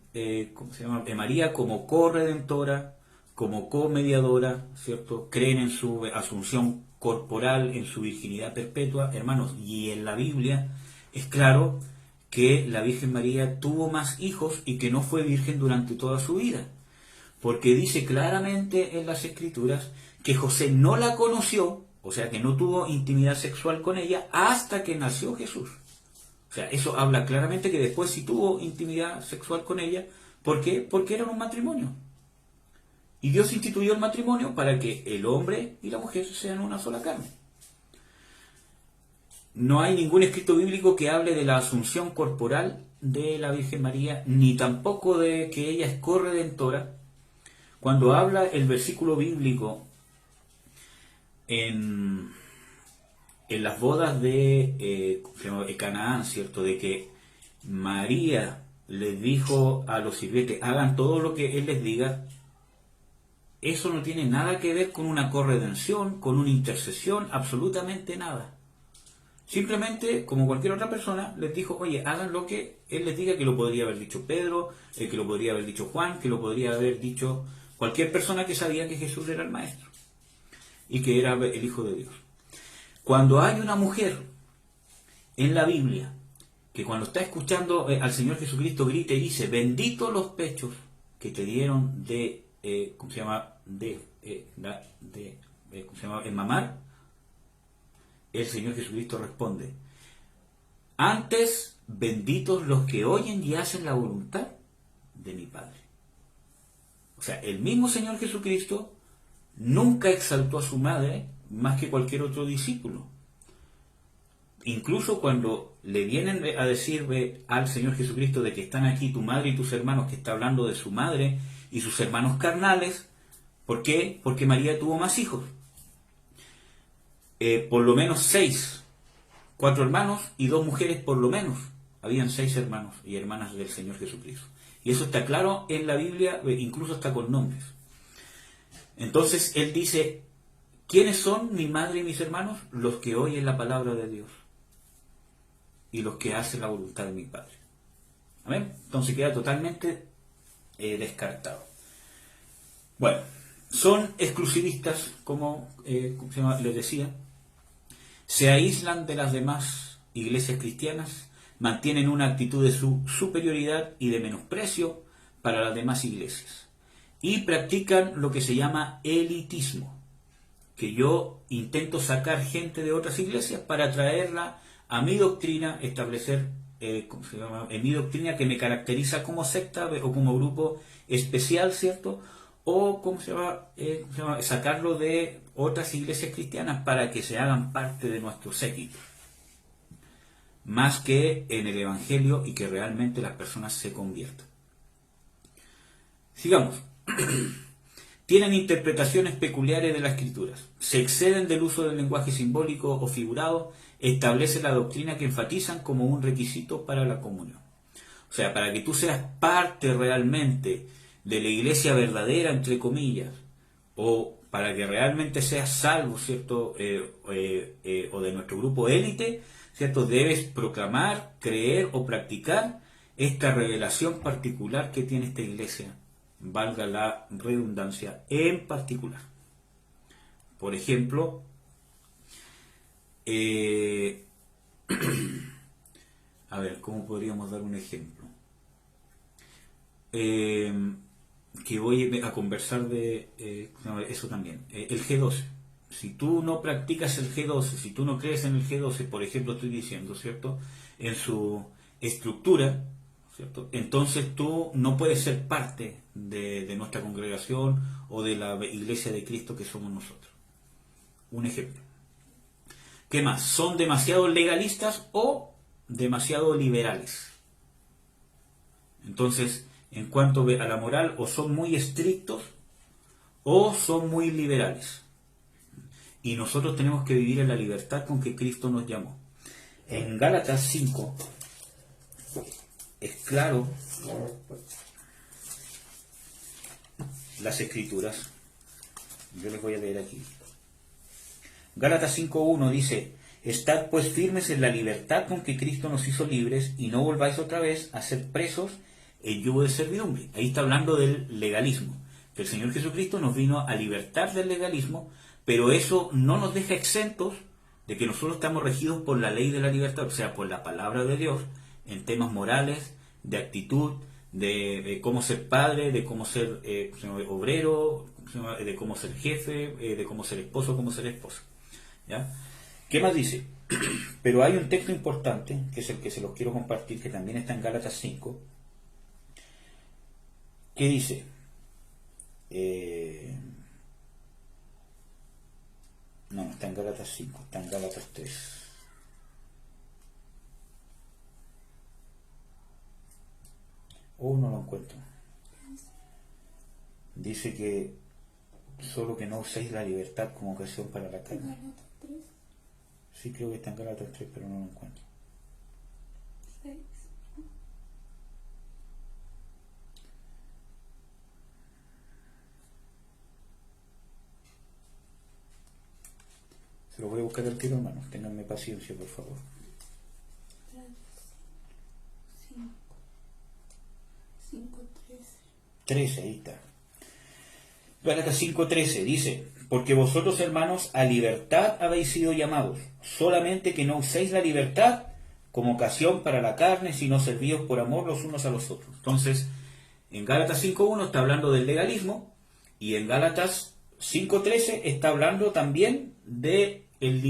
María, como corredentora, como comediadora, ¿cierto? Creen en su asunción corporal, en su virginidad perpetua, hermanos, y en la Biblia es claro que la Virgen María tuvo más hijos y que no fue virgen durante toda su vida, porque dice claramente en las Escrituras que José no la conoció, o sea que no tuvo intimidad sexual con ella hasta que nació Jesús. O sea, eso habla claramente que después sí tuvo intimidad sexual con ella. ¿Por qué? Porque eran un matrimonio. Y Dios instituyó el matrimonio para que el hombre y la mujer sean una sola carne. no hay ningún escrito bíblico que hable de la asunción corporal de la Virgen María, ni tampoco de que ella es corredentora. Cuando habla el versículo bíblico en, en las bodas de Canaán, ¿cierto? De que María les dijo a los sirvientes, hagan todo lo que Él les diga, eso no tiene nada que ver con una corredención, con una intercesión, absolutamente nada. Simplemente, como cualquier otra persona, les dijo, oye, hagan lo que Él les diga, que lo podría haber dicho Pedro, que lo podría haber dicho Juan, que lo podría haber dicho cualquier persona que sabía que Jesús era el Maestro y que era el Hijo de Dios. Cuando hay una mujer en la Biblia que cuando está escuchando al Señor Jesucristo grita y dice, benditos los pechos que te dieron de, ¿cómo se llama? ¿Cómo se llama? En mamar, el Señor Jesucristo responde, antes benditos los que oyen y hacen la voluntad de mi Padre. O sea, el mismo Señor Jesucristo nunca exaltó a su madre más que cualquier otro discípulo. Incluso cuando le vienen a decir al Señor Jesucristo de que están aquí tu madre y tus hermanos, que está hablando de su madre y sus hermanos carnales, ¿por qué? Porque María tuvo más hijos. Por lo menos 6, 4 hermanos y 2 mujeres por lo menos. Habían 6 hermanos y hermanas del Señor Jesucristo. Y eso está claro en la Biblia, incluso está con nombres. Entonces Él dice, ¿quiénes son mi madre y mis hermanos? Los que oyen la palabra de Dios y los que hacen la voluntad de mi Padre. ¿Amén? Entonces queda totalmente descartado. Bueno, son exclusivistas, como les decía, se aíslan de las demás iglesias cristianas, mantienen una actitud de su superioridad y de menosprecio para las demás iglesias y practican lo que se llama elitismo, que yo intento sacar gente de otras iglesias para traerla a mi doctrina, establecer en mi doctrina que me caracteriza como secta o como grupo especial, ¿cierto? O sacarlo de otras iglesias cristianas para que se hagan parte de nuestro séquito, más que en el Evangelio y que realmente las personas se conviertan. Sigamos. Tienen interpretaciones peculiares de las Escrituras, se exceden del uso del lenguaje simbólico o figurado, establecen la doctrina que enfatizan como un requisito para la comunión. O sea, para que tú seas parte realmente de la iglesia verdadera, entre comillas, o para que realmente seas salvo, ¿cierto? O de nuestro grupo élite, ¿cierto? Debes proclamar, creer o practicar esta revelación particular que tiene esta iglesia, valga la redundancia, en particular. Por ejemplo, a ver, ¿cómo podríamos dar un ejemplo? Que voy a conversar de eso también. El G12. Si tú no practicas el G12, si tú no crees en el G12, por ejemplo, estoy diciendo, ¿cierto? En su estructura, ¿cierto? Entonces tú no puedes ser parte de nuestra congregación o de la iglesia de Cristo que somos nosotros. Un ejemplo. ¿Qué más? Son demasiado legalistas o demasiado liberales. Entonces, en cuanto a la moral, o son muy estrictos o son muy liberales. Y nosotros tenemos que vivir en la libertad con que Cristo nos llamó. En Gálatas 5 es claro las Escrituras. Yo les voy a leer aquí. Gálatas 5.1 dice, estad pues firmes en la libertad con que Cristo nos hizo libres y no volváis otra vez a ser presos en yugo de servidumbre. Ahí está hablando del legalismo, que el Señor Jesucristo nos vino a libertar del legalismo, pero eso no nos deja exentos de que nosotros estamos regidos por la ley de la libertad, o sea, por la palabra de Dios, en temas morales, de actitud, de cómo ser padre, de cómo ser obrero, de cómo ser jefe, de cómo ser esposo, cómo ser esposa. ¿Ya? ¿Qué más dice? Pero hay un texto importante, que es el que se los quiero compartir, que también está en Gálatas 5, que dice, no está en Gálatas 5, está en Gálatas 3. encuentro. Dice que solo que no uséis la libertad como ocasión para la carne. Sí, creo que está en Gálatas 3, pero no lo encuentro. Se lo voy a buscar al tiro, hermanos. Ténganme paciencia, por favor. 13, ahí está. Gálatas 5:13 dice: porque vosotros, hermanos, a libertad habéis sido llamados, solamente que no uséis la libertad como ocasión para la carne, sino servíos por amor los unos a los otros. Entonces, en Gálatas 5:1 está hablando del legalismo, y en Gálatas 5:13 está hablando también de el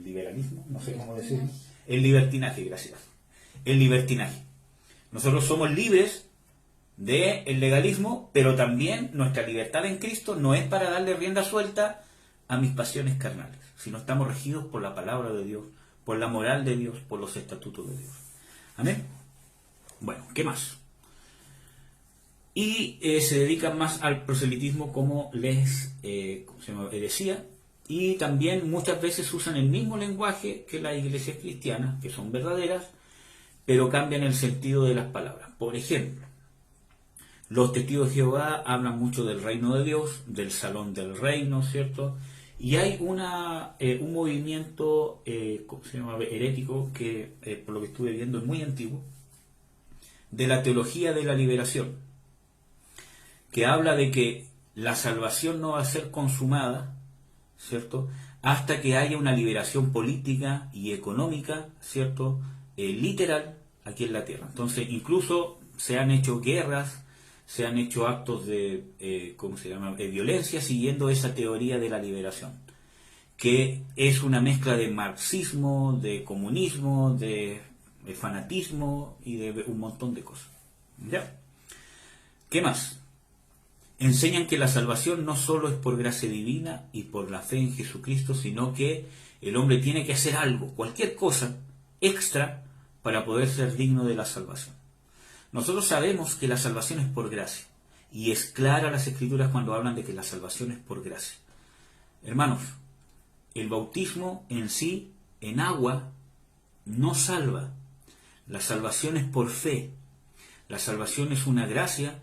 liberalismo, no sé cómo decirlo, el libertinaje, gracias. El libertinaje. Nosotros somos libres del legalismo, pero también nuestra libertad en Cristo no es para darle rienda suelta a mis pasiones carnales, sino estamos regidos por la palabra de Dios, por la moral de Dios, por los estatutos de Dios. Amén. Bueno, ¿qué más? Y se dedican más al proselitismo, como les decía, y también muchas veces usan el mismo lenguaje que las iglesias cristianas, que son verdaderas, pero cambian el sentido de las palabras. Por ejemplo, los testigos de Jehová hablan mucho del reino de Dios, del salón del reino, ¿cierto? Y hay un movimiento herético que, por lo que estuve viendo, es muy antiguo, de la teología de la liberación, que habla de que la salvación no va a ser consumada, ¿cierto?, hasta que haya una liberación política y económica, ¿cierto?, literal aquí en la tierra. Entonces, incluso se han hecho guerras, se han hecho actos de violencia siguiendo esa teoría de la liberación, que es una mezcla de marxismo, de comunismo, de fanatismo y de un montón de cosas. ¿Ya? ¿Qué más? Enseñan que la salvación no solo es por gracia divina y por la fe en Jesucristo, sino que el hombre tiene que hacer algo, cualquier cosa extra, para poder ser digno de la salvación. Nosotros sabemos que la salvación es por gracia, y es clara las Escrituras cuando hablan de que la salvación es por gracia. Hermanos, el bautismo en sí, en agua, no salva. La salvación es por fe. La salvación es una gracia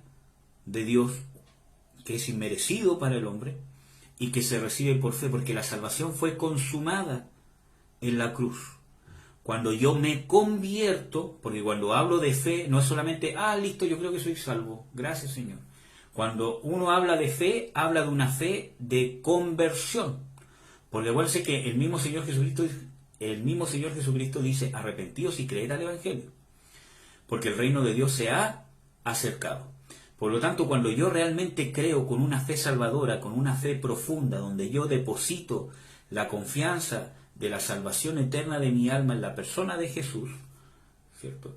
de Dios que es inmerecido para el hombre y que se recibe por fe, porque la salvación fue consumada en la cruz. Cuando yo me convierto, porque cuando hablo de fe, no es solamente, listo, yo creo que soy salvo, gracias Señor. Cuando uno habla de fe, habla de una fe de conversión. Porque igual sé que el mismo Señor Jesucristo dice, arrepentíos y creed al Evangelio, porque el reino de Dios se ha acercado. Por lo tanto, cuando yo realmente creo con una fe salvadora, con una fe profunda, donde yo deposito la confianza de la salvación eterna de mi alma en la persona de Jesús, ¿cierto?,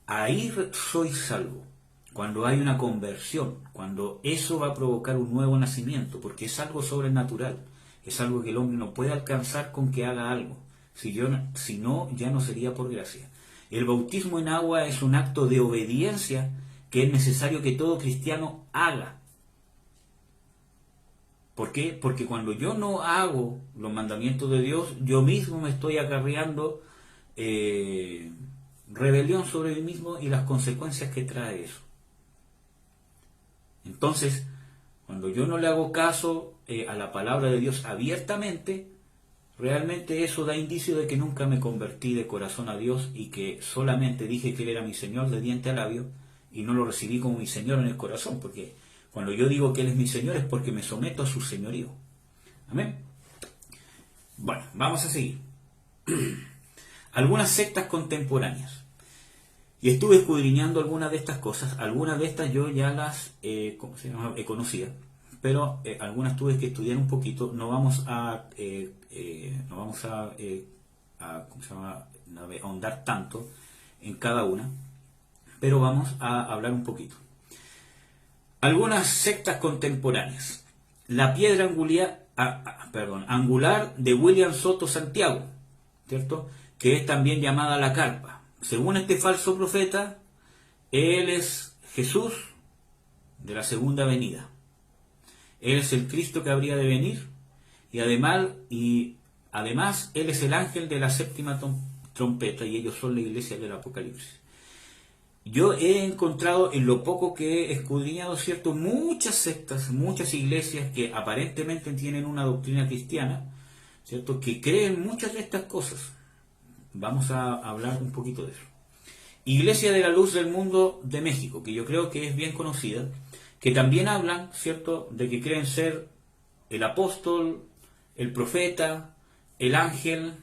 ahí soy salvo. Cuando hay una conversión, cuando eso va a provocar un nuevo nacimiento, porque es algo sobrenatural, es algo que el hombre no puede alcanzar con que haga algo. Si no, ya no sería por gracia. El bautismo en agua es un acto de obediencia que es necesario que todo cristiano haga. ¿Por qué? Porque cuando yo no hago los mandamientos de Dios, yo mismo me estoy acarreando rebelión sobre mí mismo y las consecuencias que trae eso. Entonces, cuando yo no le hago caso a la palabra de Dios abiertamente, realmente eso da indicio de que nunca me convertí de corazón a Dios y que solamente dije que Él era mi Señor de diente a labio y no lo recibí como mi Señor en el corazón, porque cuando yo digo que Él es mi Señor es porque me someto a su señorío. Amén. Bueno, vamos a seguir. Algunas sectas contemporáneas. Y estuve escudriñando algunas de estas cosas. Algunas de estas yo ya las conocía, pero algunas tuve que estudiar un poquito. No vamos a ahondar tanto en cada una, pero vamos a hablar un poquito. Algunas sectas contemporáneas. La piedra angular de William Soto Santiago, ¿cierto?, que es también llamada la carpa. Según este falso profeta, Él es Jesús de la segunda venida. Él es el Cristo que habría de venir y además Él es el ángel de la séptima trompeta y ellos son la iglesia del Apocalipsis. Yo he encontrado en lo poco que he escudriñado, ¿cierto?, muchas sectas, muchas iglesias que aparentemente tienen una doctrina cristiana, ¿cierto?, que creen muchas de estas cosas. Vamos a hablar un poquito de eso. Iglesia de la Luz del Mundo de México, que yo creo que es bien conocida, que también hablan, ¿cierto?, de que creen ser el apóstol, el profeta, el ángel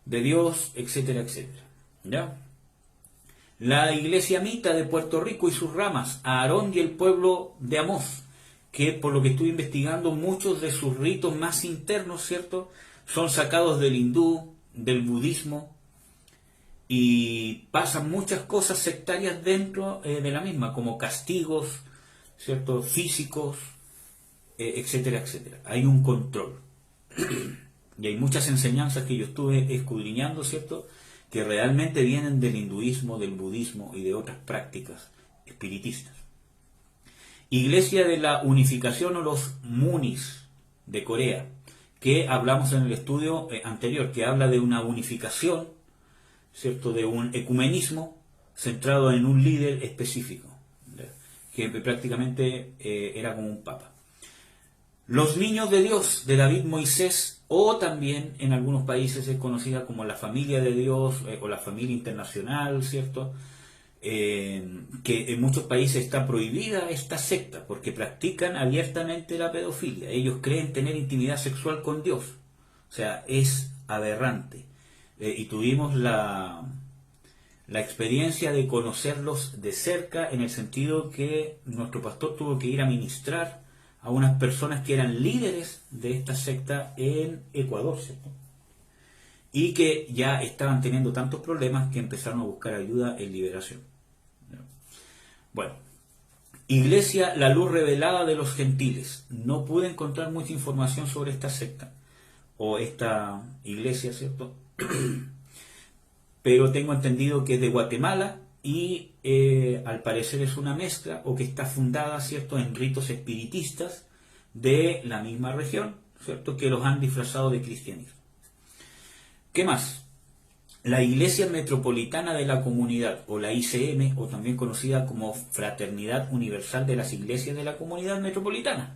de Dios, etcétera, etcétera. ¿Ya? La Iglesia Mita de Puerto Rico y sus ramas, Aarón y el pueblo de Amós, que por lo que estuve investigando, muchos de sus ritos más internos, ¿cierto?, son sacados del hindú, del budismo, y pasan muchas cosas sectarias dentro de la misma, como castigos, ¿cierto?, físicos, etcétera, etcétera. Hay un control. Y hay muchas enseñanzas que yo estuve escudriñando, ¿cierto?, que realmente vienen del hinduismo, del budismo y de otras prácticas espiritistas. Iglesia de la Unificación o los Munis de Corea, que hablamos en el estudio anterior, que habla de una unificación, ¿cierto?, de un ecumenismo centrado en un líder específico, ¿ya?, que prácticamente era como un papa. Los Niños de Dios de David Moisés, o también en algunos países es conocida como la Familia de Dios o la Familia Internacional, ¿cierto? Que en muchos países está prohibida esta secta porque practican abiertamente la pedofilia. Ellos creen tener intimidad sexual con Dios. O sea, es aberrante. Y tuvimos la experiencia de conocerlos de cerca, en el sentido que nuestro pastor tuvo que ir a ministrar a unas personas que eran líderes de esta secta en Ecuador, ¿cierto?, y que ya estaban teniendo tantos problemas que empezaron a buscar ayuda en liberación. Bueno, Iglesia La Luz Revelada de los Gentiles. No pude encontrar mucha información sobre esta secta o esta iglesia, ¿cierto? Pero tengo entendido que es de Guatemala y al parecer es una mezcla, o que está fundada, ¿cierto?, en ritos espiritistas de la misma región, ¿cierto?, que los han disfrazado de cristianismo. ¿Qué más? La Iglesia Metropolitana de la Comunidad, o la ICM, o también conocida como Fraternidad Universal de las Iglesias de la Comunidad Metropolitana.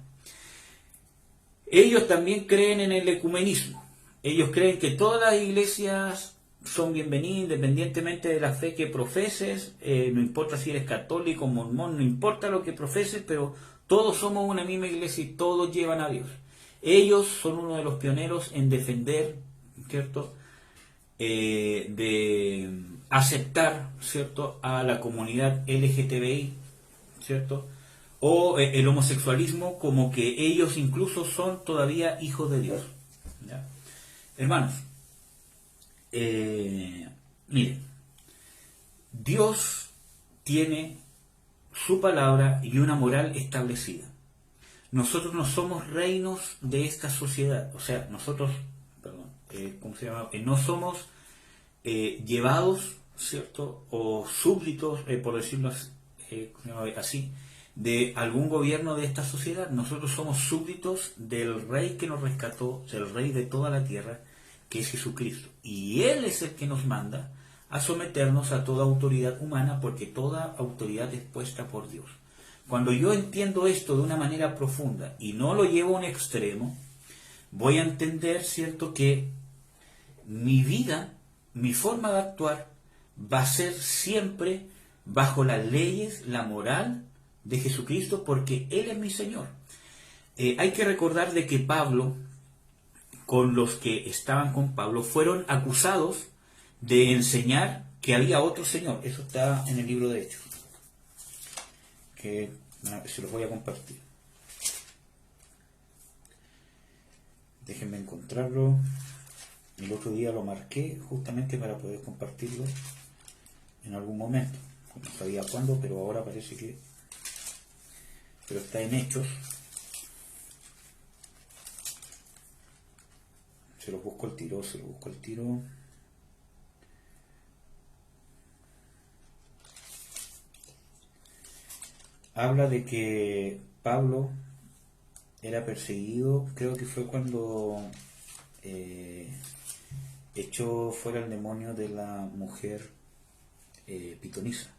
Ellos también creen en el ecumenismo. Ellos creen que todas las iglesias son bienvenidas independientemente de la fe que profeses, no importa si eres católico, mormón, no importa lo que profeses, pero todos somos una misma iglesia y todos llevan a Dios. Ellos son uno de los pioneros en defender, ¿cierto?, de aceptar, ¿cierto?, a la comunidad LGTBI, ¿cierto?, o el homosexualismo, como que ellos incluso son todavía hijos de Dios. ¿Ya? Hermanos, miren, Dios tiene su palabra y una moral establecida. Nosotros no somos reinos de esta sociedad, o sea, nosotros, ¿cómo se llama? No somos llevados, ¿cierto?, o súbditos, por decirlo así, de algún gobierno de esta sociedad. Nosotros somos súbditos del Rey que nos rescató, del Rey de toda la tierra, que es Jesucristo. Y Él es el que nos manda a someternos a toda autoridad humana, porque toda autoridad es puesta por Dios. Cuando yo entiendo esto de una manera profunda y no lo llevo a un extremo, voy a entender, ¿cierto?, que mi vida, mi forma de actuar, va a ser siempre bajo las leyes, la moral de Jesucristo, porque Él es mi Señor. Hay que recordar de que Pablo, con los que estaban con Pablo, fueron acusados de enseñar que había otro Señor. Eso está en el libro de Hechos, que se los voy a compartir. Déjenme encontrarlo. El otro día lo marqué justamente para poder compartirlo en algún momento. No sabía cuándo, pero ahora parece que... Pero está en Hechos. Se lo busco al tiro. habla de que Pablo era perseguido, creo que fue cuando echó fuera el demonio de la mujer pitonisa.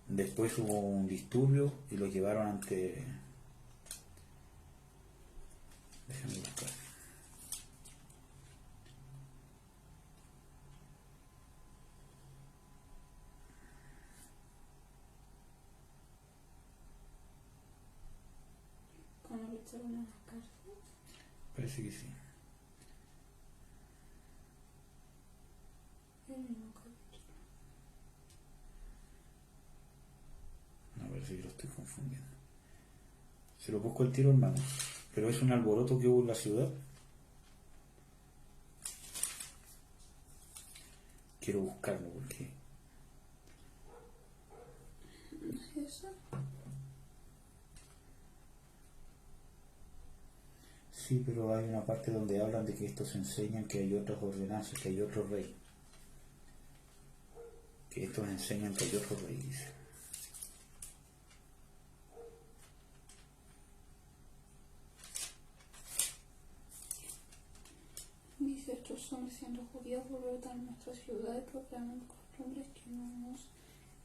Después hubo un disturbio y lo llevaron ante... Déjame buscar. ¿Cómo lo echaron a la cárcel? Parece que sí. El mismo capítulo. No, parece que lo estoy confundiendo. Se lo busco al tiro, hermano. Pero es un alboroto que hubo en la ciudad. Quiero buscarlo porque... ¿No es eso? Sí, pero hay una parte donde hablan de que estos enseñan que hay otras ordenanzas, que hay otro rey. Que estos enseñan que hay otro rey, dice. Dice, estos hombres siendo judíos volvieron a nuestra ciudad y proclaman costumbres que no nos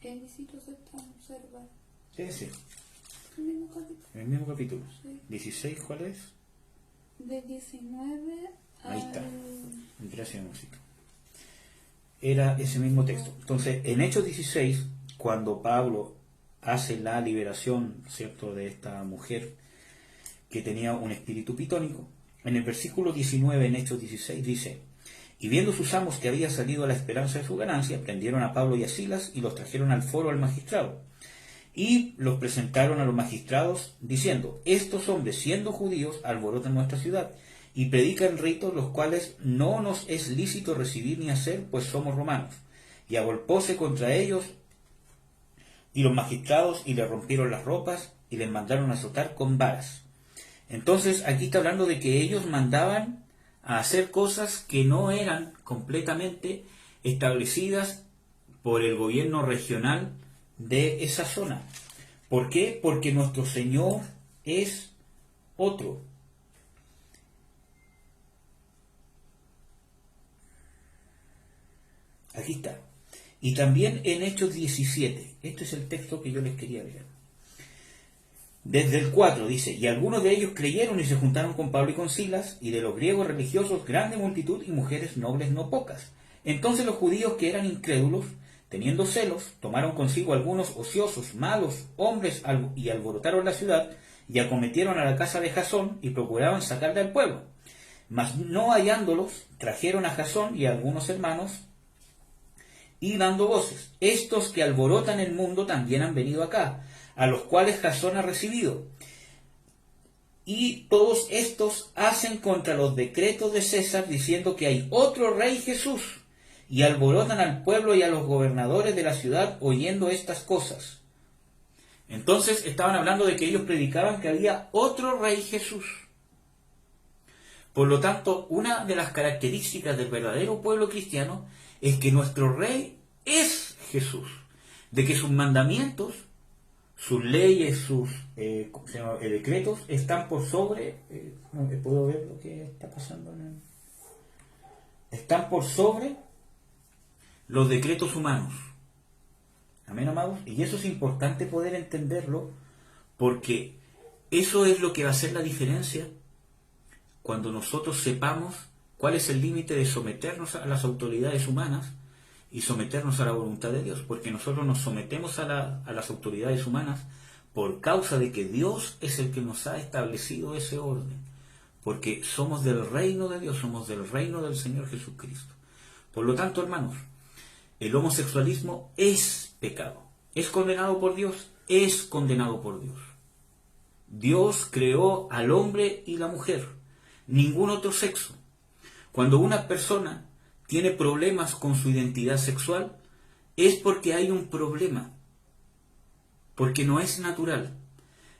es lícito observar. Ese, El mismo capítulo. en el mismo capítulo. Sí. 16, ¿cuál es? Del 19 Ahí al... está. Gracias, música. Era ese mismo texto. Entonces, en Hechos 16, cuando Pablo hace la liberación, ¿cierto?, de esta mujer que tenía un espíritu pitónico, en el versículo 19, en Hechos 16, dice: y viendo sus amos que había salido a la esperanza de su ganancia, prendieron a Pablo y a Silas y los trajeron al foro al magistrado. Y los presentaron a los magistrados, diciendo: estos hombres, siendo judíos, alborotan nuestra ciudad y predican ritos los cuales no nos es lícito recibir ni hacer, pues somos romanos. Y agolpóse contra ellos y los magistrados, y le rompieron las ropas y les mandaron azotar con varas. Entonces aquí está hablando de que ellos mandaban a hacer cosas que no eran completamente establecidas por el gobierno regional de esa zona. ¿Por qué? Porque nuestro Señor es otro. Aquí está. Y también en Hechos 17. Este es el texto que yo les quería leer. Desde el 4 dice: y algunos de ellos creyeron y se juntaron con Pablo y con Silas, y de los griegos religiosos grande multitud y mujeres nobles no pocas. Entonces los judíos que eran incrédulos, teniendo celos, tomaron consigo algunos ociosos, malos hombres y alborotaron la ciudad, y acometieron a la casa de Jasón y procuraban sacarle al pueblo. Mas no hallándolos, trajeron a Jasón y a algunos hermanos, y dando voces: estos que alborotan el mundo también han venido acá, a los cuales Jasón ha recibido. Y todos estos hacen contra los decretos de César, diciendo que hay otro rey Jesús, y alborotan al pueblo y a los gobernadores de la ciudad oyendo estas cosas. Entonces estaban hablando de que ellos predicaban que había otro rey Jesús. Por lo tanto, una de las características del verdadero pueblo cristiano es que nuestro rey es Jesús, de que sus mandamientos, sus leyes, sus decretos están por sobre... ¿puedo ver lo que está pasando? Están por sobre los decretos humanos. Amén, amados. Y eso es importante poder entenderlo, porque eso es lo que va a hacer la diferencia cuando nosotros sepamos cuál es el límite de someternos a las autoridades humanas y someternos a la voluntad de Dios, porque nosotros nos sometemos a las autoridades humanas por causa de que Dios es el que nos ha establecido ese orden, porque somos del reino de Dios, somos del reino del Señor Jesucristo. Por lo tanto, hermanos, el homosexualismo es pecado, es condenado por Dios, es condenado por Dios. Dios creó al hombre y la mujer, ningún otro sexo. Cuando una persona tiene problemas con su identidad sexual, es porque hay un problema, porque no es natural,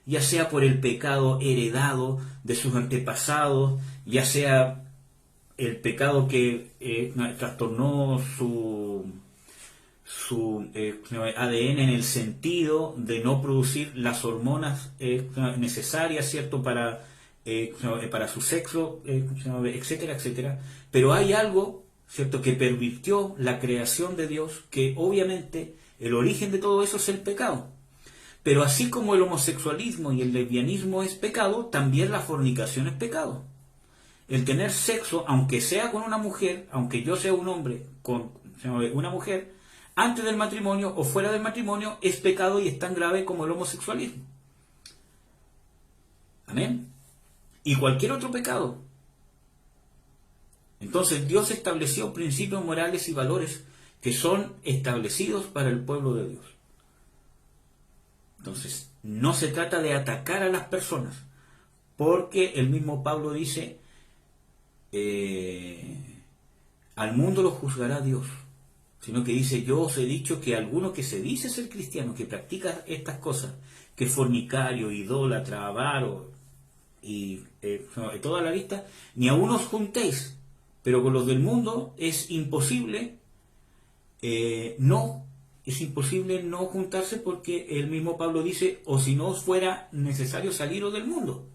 ya sea por el pecado heredado de sus antepasados, ya sea el pecado que trastornó su ADN en el sentido de no producir las hormonas necesarias, ¿cierto?, para su sexo, etcétera, etcétera. Pero hay algo, ¿cierto?, que pervirtió la creación de Dios, que obviamente el origen de todo eso es el pecado. Pero así como el homosexualismo y el lesbianismo es pecado, también la fornicación es pecado. El tener sexo, aunque sea con una mujer, aunque yo sea un hombre con una mujer, antes del matrimonio o fuera del matrimonio, es pecado y es tan grave como el homosexualismo. Amén. Y cualquier otro pecado. Entonces Dios estableció principios morales y valores que son establecidos para el pueblo de Dios. Entonces, no se trata de atacar a las personas, porque el mismo Pablo dice, al mundo lo juzgará Dios, sino que dice, yo os he dicho que alguno que se dice ser cristiano, que practica estas cosas, que es fornicario, idólatra, avaro y toda la lista, ni aun os juntéis, pero con los del mundo es imposible no juntarse, porque el mismo Pablo dice, o si no os fuera necesario saliros del mundo.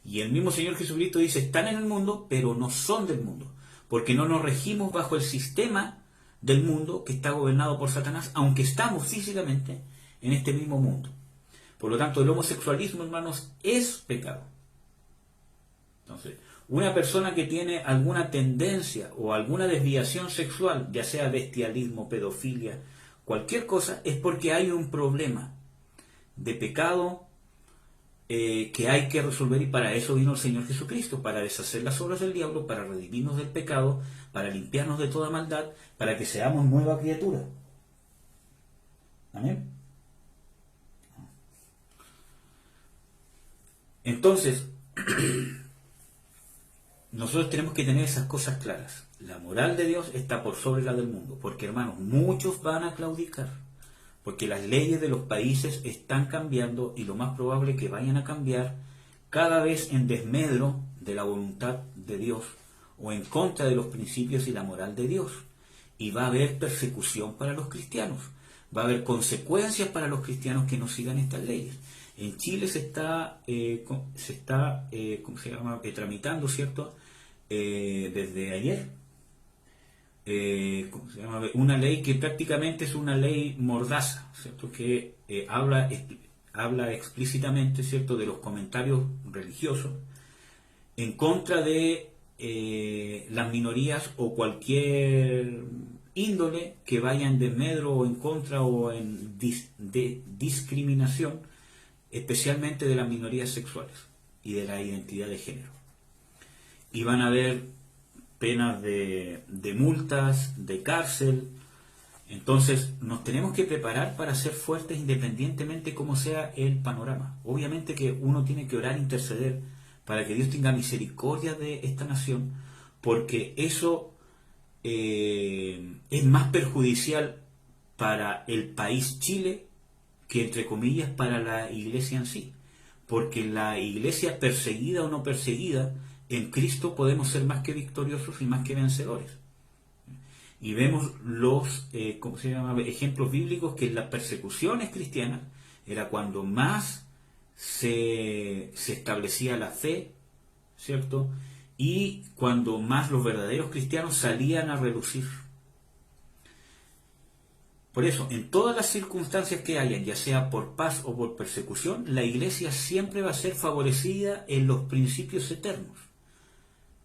Y el mismo Señor Jesucristo dice, están en el mundo, pero no son del mundo, porque no nos regimos bajo el sistema del mundo que está gobernado por Satanás, aunque estamos físicamente en este mismo mundo. Por lo tanto, el homosexualismo, hermanos, es pecado. Entonces, una persona que tiene alguna tendencia o alguna desviación sexual, ya sea bestialismo, pedofilia, cualquier cosa, es porque hay un problema de pecado que hay que resolver, y para eso vino el Señor Jesucristo, para deshacer las obras del diablo, para redimirnos del pecado, para limpiarnos de toda maldad, para que seamos nueva criatura. Amén. Entonces, nosotros tenemos que tener esas cosas claras. La moral de Dios está por sobre la del mundo, porque, hermanos, muchos van a claudicar, porque las leyes de los países están cambiando, y lo más probable es que vayan a cambiar cada vez en desmedro de la voluntad de Dios o en contra de los principios y la moral de Dios. Y va a haber persecución para los cristianos, va a haber consecuencias para los cristianos que no sigan estas leyes. En Chile se está tramitando, ¿cierto?, desde ayer, una ley que prácticamente es una ley mordaza, ¿cierto?, que habla explícitamente, ¿cierto?, de los comentarios religiosos en contra de las minorías o cualquier índole que vaya en desmedro o en contra o en discriminación, especialmente de las minorías sexuales y de la identidad de género. Y van a haber penas de multas, de cárcel. Entonces nos tenemos que preparar para ser fuertes independientemente como sea el panorama. Obviamente que uno tiene que orar e interceder para que Dios tenga misericordia de esta nación, porque eso es más perjudicial para el país Chile que, entre comillas, para la iglesia en sí. Porque la iglesia, perseguida o no perseguida, en Cristo podemos ser más que victoriosos y más que vencedores. Y vemos los ejemplos bíblicos, que en las persecuciones cristianas era cuando más se establecía la fe, ¿cierto?, y cuando más los verdaderos cristianos salían a relucir. Por eso, en todas las circunstancias que hayan, ya sea por paz o por persecución, la iglesia siempre va a ser favorecida en los principios eternos.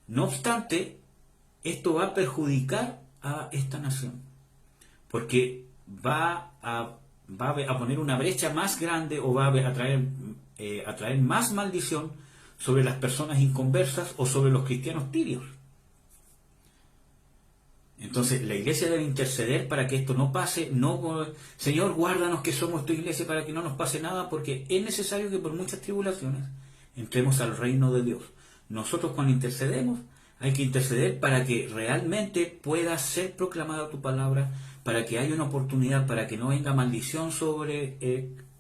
No obstante, esto va a perjudicar a esta nación, porque va a poner una brecha más grande, o va a traer más maldición sobre las personas inconversas o sobre los cristianos tibios. Entonces la iglesia debe interceder para que esto no pase. No, Señor, guárdanos que somos tu iglesia para que no nos pase nada, porque es necesario que por muchas tribulaciones entremos al reino de Dios. Nosotros, cuando intercedemos, hay que interceder para que realmente pueda ser proclamada tu palabra, para que haya una oportunidad, para que no venga maldición sobre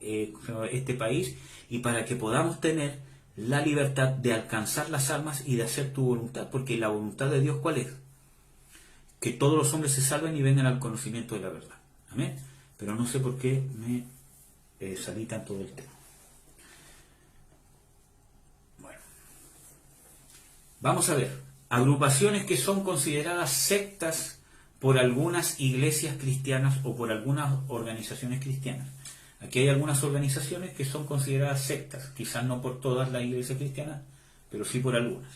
este país, y para que podamos tener la libertad de alcanzar las almas y de hacer tu voluntad. Porque la voluntad de Dios, ¿cuál es? Que todos los hombres se salven y vengan al conocimiento de la verdad. Amén. Pero no sé por qué me salí tanto del tema. Bueno, vamos a ver. Agrupaciones que son consideradas sectas por algunas iglesias cristianas o por algunas organizaciones cristianas. Aquí hay algunas organizaciones que son consideradas sectas, quizás no por todas las iglesias cristianas, pero sí por algunas.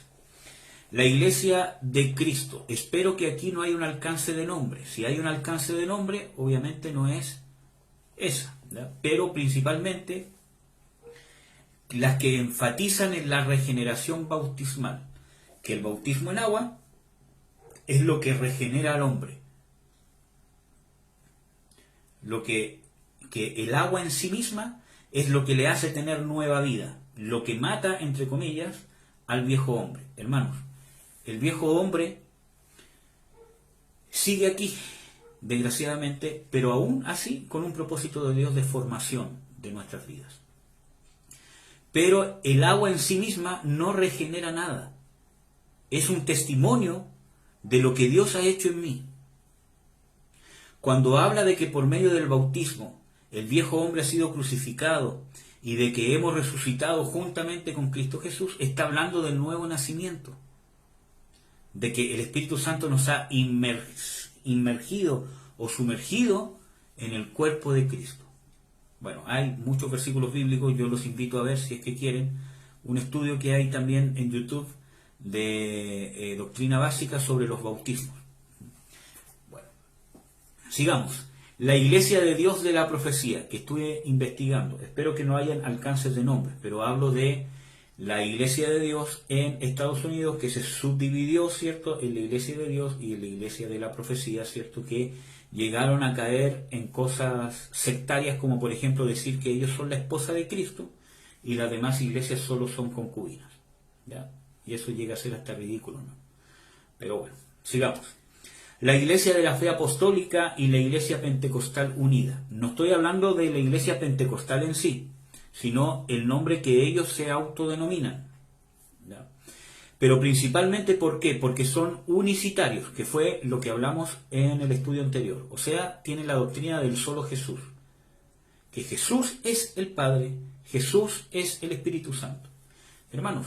La Iglesia de Cristo. Espero que aquí no haya un alcance de nombre. Si hay un alcance de nombre, obviamente no es esa, ¿verdad? Pero principalmente las que enfatizan en la regeneración bautismal, que el bautismo en agua es lo que regenera al hombre. Que el agua en sí misma es lo que le hace tener nueva vida, lo que mata, entre comillas, al viejo hombre. Hermanos, el viejo hombre sigue aquí, desgraciadamente, pero aún así con un propósito de Dios de formación de nuestras vidas. Pero el agua en sí misma no regenera nada. Es un testimonio de lo que Dios ha hecho en mí. Cuando habla de que por medio del bautismo el viejo hombre ha sido crucificado y de que hemos resucitado juntamente con Cristo Jesús, está hablando del nuevo nacimiento, de que el Espíritu Santo nos ha inmergido o sumergido en el cuerpo de Cristo. Bueno, hay muchos versículos bíblicos, yo los invito a ver si es que quieren, un estudio que hay también en YouTube de doctrina básica sobre los bautismos. Bueno, sigamos. La Iglesia de Dios de la Profecía, que estuve investigando, espero que no hayan alcances de nombre, pero hablo de la Iglesia de Dios en Estados Unidos, que se subdividió, ¿cierto?, en la Iglesia de Dios y en la Iglesia de la Profecía, ¿cierto?, que llegaron a caer en cosas sectarias, como por ejemplo decir que ellos son la esposa de Cristo y las demás iglesias solo son concubinas, ¿ya? Y eso llega a ser hasta ridículo, ¿no? Pero bueno, sigamos. La Iglesia de la Fe Apostólica y la Iglesia Pentecostal Unida. No estoy hablando de la Iglesia Pentecostal en sí, sino el nombre que ellos se autodenominan, ¿ya? Pero principalmente, ¿por qué? Porque son unicitarios, que fue lo que hablamos en el estudio anterior. O sea, tienen la doctrina del solo Jesús, que Jesús es el Padre, Jesús es el Espíritu Santo. Hermanos,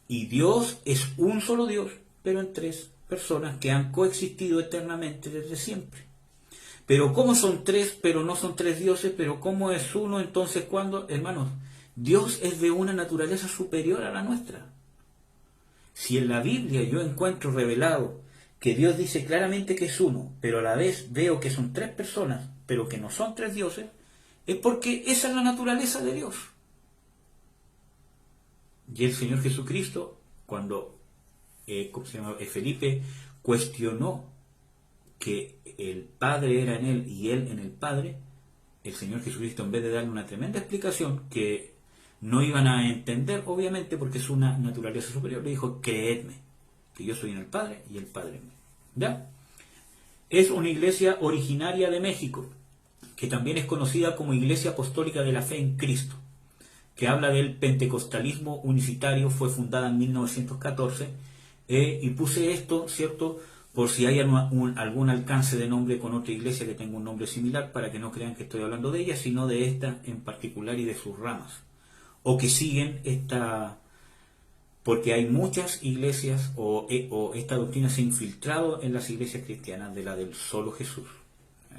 y Dios es un solo Dios, pero en tres personas que han coexistido eternamente desde siempre. Pero ¿cómo son tres, pero no son tres dioses? Pero ¿cómo es uno entonces cuando? Hermanos, Dios es de una naturaleza superior a la nuestra. Si en la Biblia yo encuentro revelado que Dios dice claramente que es uno, pero a la vez veo que son tres personas, pero que no son tres dioses, es porque esa es la naturaleza de Dios. Y el Señor Jesucristo, cuando Felipe cuestionó que el Padre era en él y él en el Padre, el Señor Jesucristo, en vez de darle una tremenda explicación que no iban a entender, obviamente, porque es una naturaleza superior, le dijo: creedme, que yo soy en el Padre y el Padre en mí. ¿Ya? Es una iglesia originaria de México, que también es conocida como Iglesia Apostólica de la Fe en Cristo, que habla del pentecostalismo unicitario, fue fundada en 1914, y puse esto, ¿cierto?, por si hay algún alcance de nombre con otra iglesia que tenga un nombre similar, para que no crean que estoy hablando de ella, sino de esta en particular y de sus ramas, o que siguen esta, porque hay muchas iglesias, o esta doctrina se ha infiltrado en las iglesias cristianas de la del solo Jesús.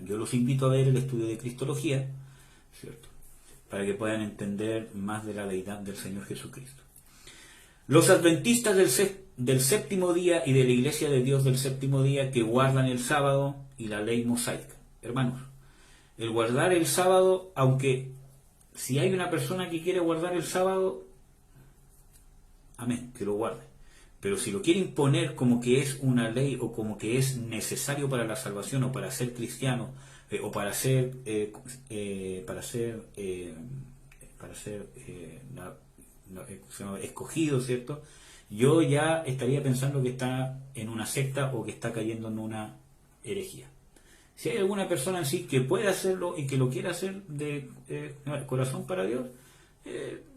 Yo los invito a ver el estudio de Cristología, ¿cierto?, para que puedan entender más de la deidad del Señor Jesucristo. Los adventistas del séptimo día y de la Iglesia de Dios del séptimo día, que guardan el sábado y la ley mosaica. Hermanos, el guardar el sábado, aunque si hay una persona que quiere guardar el sábado, amén, que lo guarde. Pero si lo quiere imponer como que es una ley o como que es necesario para la salvación o para ser cristiano, o para ser escogido, ¿cierto?, yo ya estaría pensando que está en una secta o que está cayendo en una herejía. Si hay alguna persona en sí que puede hacerlo y que lo quiera hacer de corazón para Dios,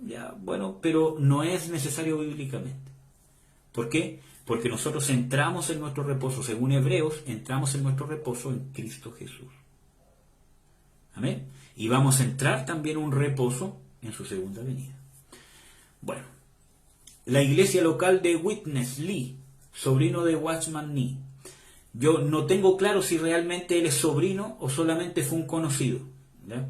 ya, bueno, pero no es necesario bíblicamente. ¿Por qué? Porque nosotros entramos en nuestro reposo, según Hebreos, entramos en nuestro reposo en Cristo Jesús. Amén. Y vamos a entrar también un reposo en su segunda venida. Bueno, la iglesia local de Witness Lee, sobrino de Watchman Nee. Yo no tengo claro si realmente él es sobrino o solamente fue un conocido. ¿Ya?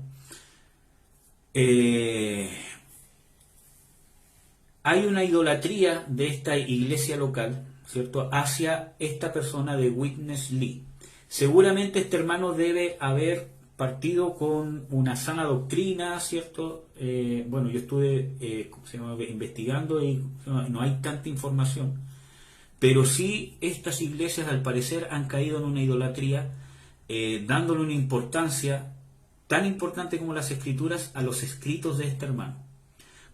Hay una idolatría de esta iglesia local, ¿cierto?, hacia esta persona de Witness Lee. Seguramente este hermano debe haber partido con una sana doctrina, ¿cierto? Bueno, yo estuve investigando y no hay tanta información, pero sí estas iglesias al parecer han caído en una idolatría, dándole una importancia tan importante como las escrituras a los escritos de este hermano.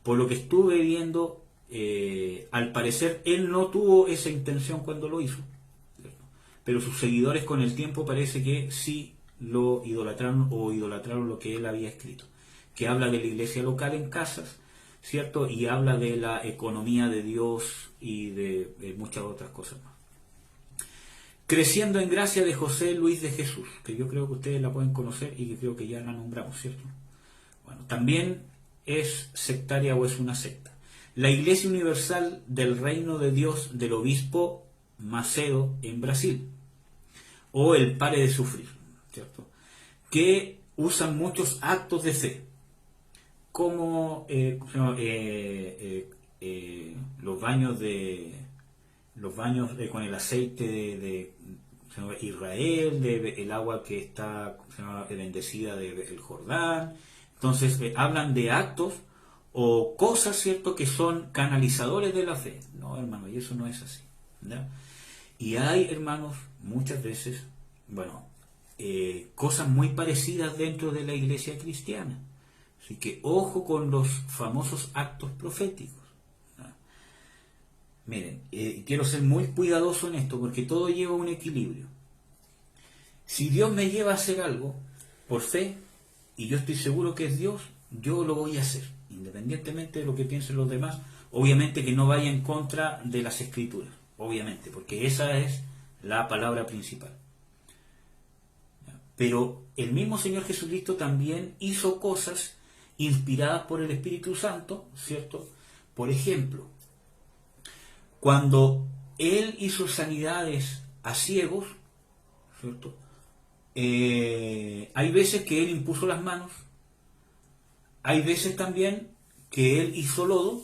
Por lo que estuve viendo, al parecer él no tuvo esa intención cuando lo hizo, ¿cierto? Pero sus seguidores con el tiempo parece que sí lo idolatraron o idolatraron lo que él había escrito, que habla de la iglesia local en casas, ¿cierto? Y habla de la economía de Dios y de muchas otras cosas más. Creciendo en gracia de José Luis de Jesús, que yo creo que ustedes la pueden conocer y que creo que ya la nombramos, ¿cierto? Bueno, también es sectaria o es una secta. La Iglesia Universal del Reino de Dios del Obispo Macedo en Brasil, o el Pare de Sufrir, ¿cierto?, que usan muchos actos de fe, como los baños con el aceite de Israel, el agua que está bendecida del Jordán. Entonces hablan de actos o cosas, ¿cierto?, que son canalizadores de la fe. No, hermano, y eso no es así, ¿ya? Y hay, hermanos, muchas veces, bueno, cosas muy parecidas dentro de la iglesia cristiana. Así que ojo con los famosos actos proféticos. Miren, quiero ser muy cuidadoso en esto porque todo lleva un equilibrio. Si Dios me lleva a hacer algo por fe, y yo estoy seguro que es Dios, yo lo voy a hacer, independientemente de lo que piensen los demás. Obviamente que no vaya en contra de las escrituras, obviamente, porque esa es la palabra principal. Pero el mismo Señor Jesucristo también hizo cosas inspiradas por el Espíritu Santo, ¿cierto? Por ejemplo, cuando Él hizo sanidades a ciegos, ¿cierto? Hay veces que Él impuso las manos, hay veces también que Él hizo lodo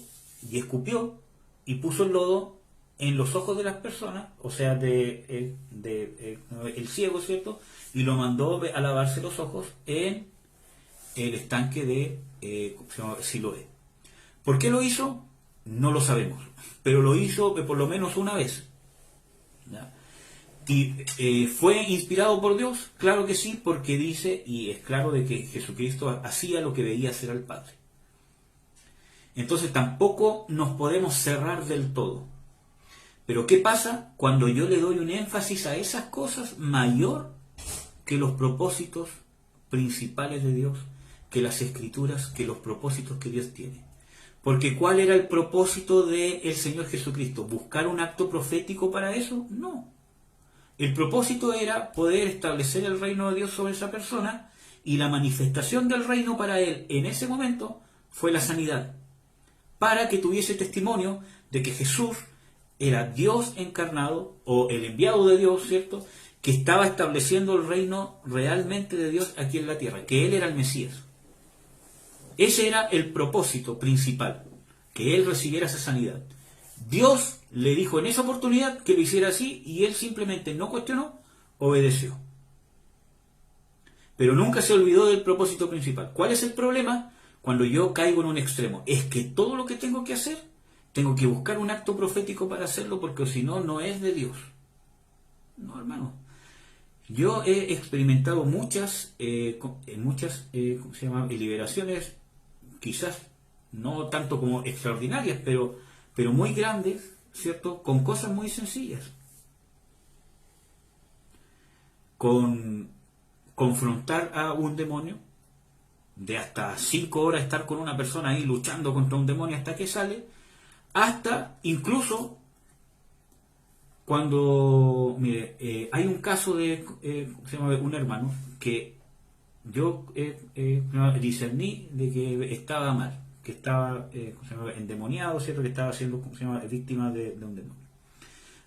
y escupió y puso el lodo en los ojos de las personas, o sea, el ciego, ¿cierto?, y lo mandó a lavarse los ojos en el estanque de Siloé. ¿Por qué lo hizo? No lo sabemos, pero lo hizo por lo menos una vez, ¿ya? Y ¿fue inspirado por Dios? Claro que sí, porque dice, y es claro de que Jesucristo hacía lo que veía hacer al Padre. Entonces tampoco nos podemos cerrar del todo. Pero ¿qué pasa cuando yo le doy un énfasis a esas cosas mayor que los propósitos principales de Dios, que las Escrituras, que los propósitos que Dios tiene? Porque ¿cuál era el propósito del Señor Jesucristo? ¿Buscar un acto profético para eso? No. El propósito era poder establecer el reino de Dios sobre esa persona, y la manifestación del reino para él en ese momento fue la sanidad, para que tuviese testimonio de que Jesús era Dios encarnado, o el enviado de Dios, ¿cierto?, que estaba estableciendo el reino realmente de Dios aquí en la tierra, que Él era el Mesías. Ese era el propósito principal, que Él recibiera esa sanidad. Dios le dijo en esa oportunidad que lo hiciera así, y Él simplemente no cuestionó, obedeció. Pero nunca se olvidó del propósito principal. ¿Cuál es el problema? Cuando yo caigo en un extremo. Es que todo lo que tengo que hacer, tengo que buscar un acto profético para hacerlo, porque si no, no es de Dios. No, hermano. Yo he experimentado muchas liberaciones, quizás no tanto como extraordinarias, pero muy grandes, ¿cierto?, con cosas muy sencillas. Con confrontar a un demonio, de hasta 5 horas estar con una persona ahí luchando contra un demonio hasta que sale, hasta incluso cuando, mire, hay un caso de un hermano que yo discerní de que estaba mal, que estaba ¿cómo se llama? Endemoniado, ¿cierto? Que estaba siendo, ¿cómo se llama? Víctima de un demonio.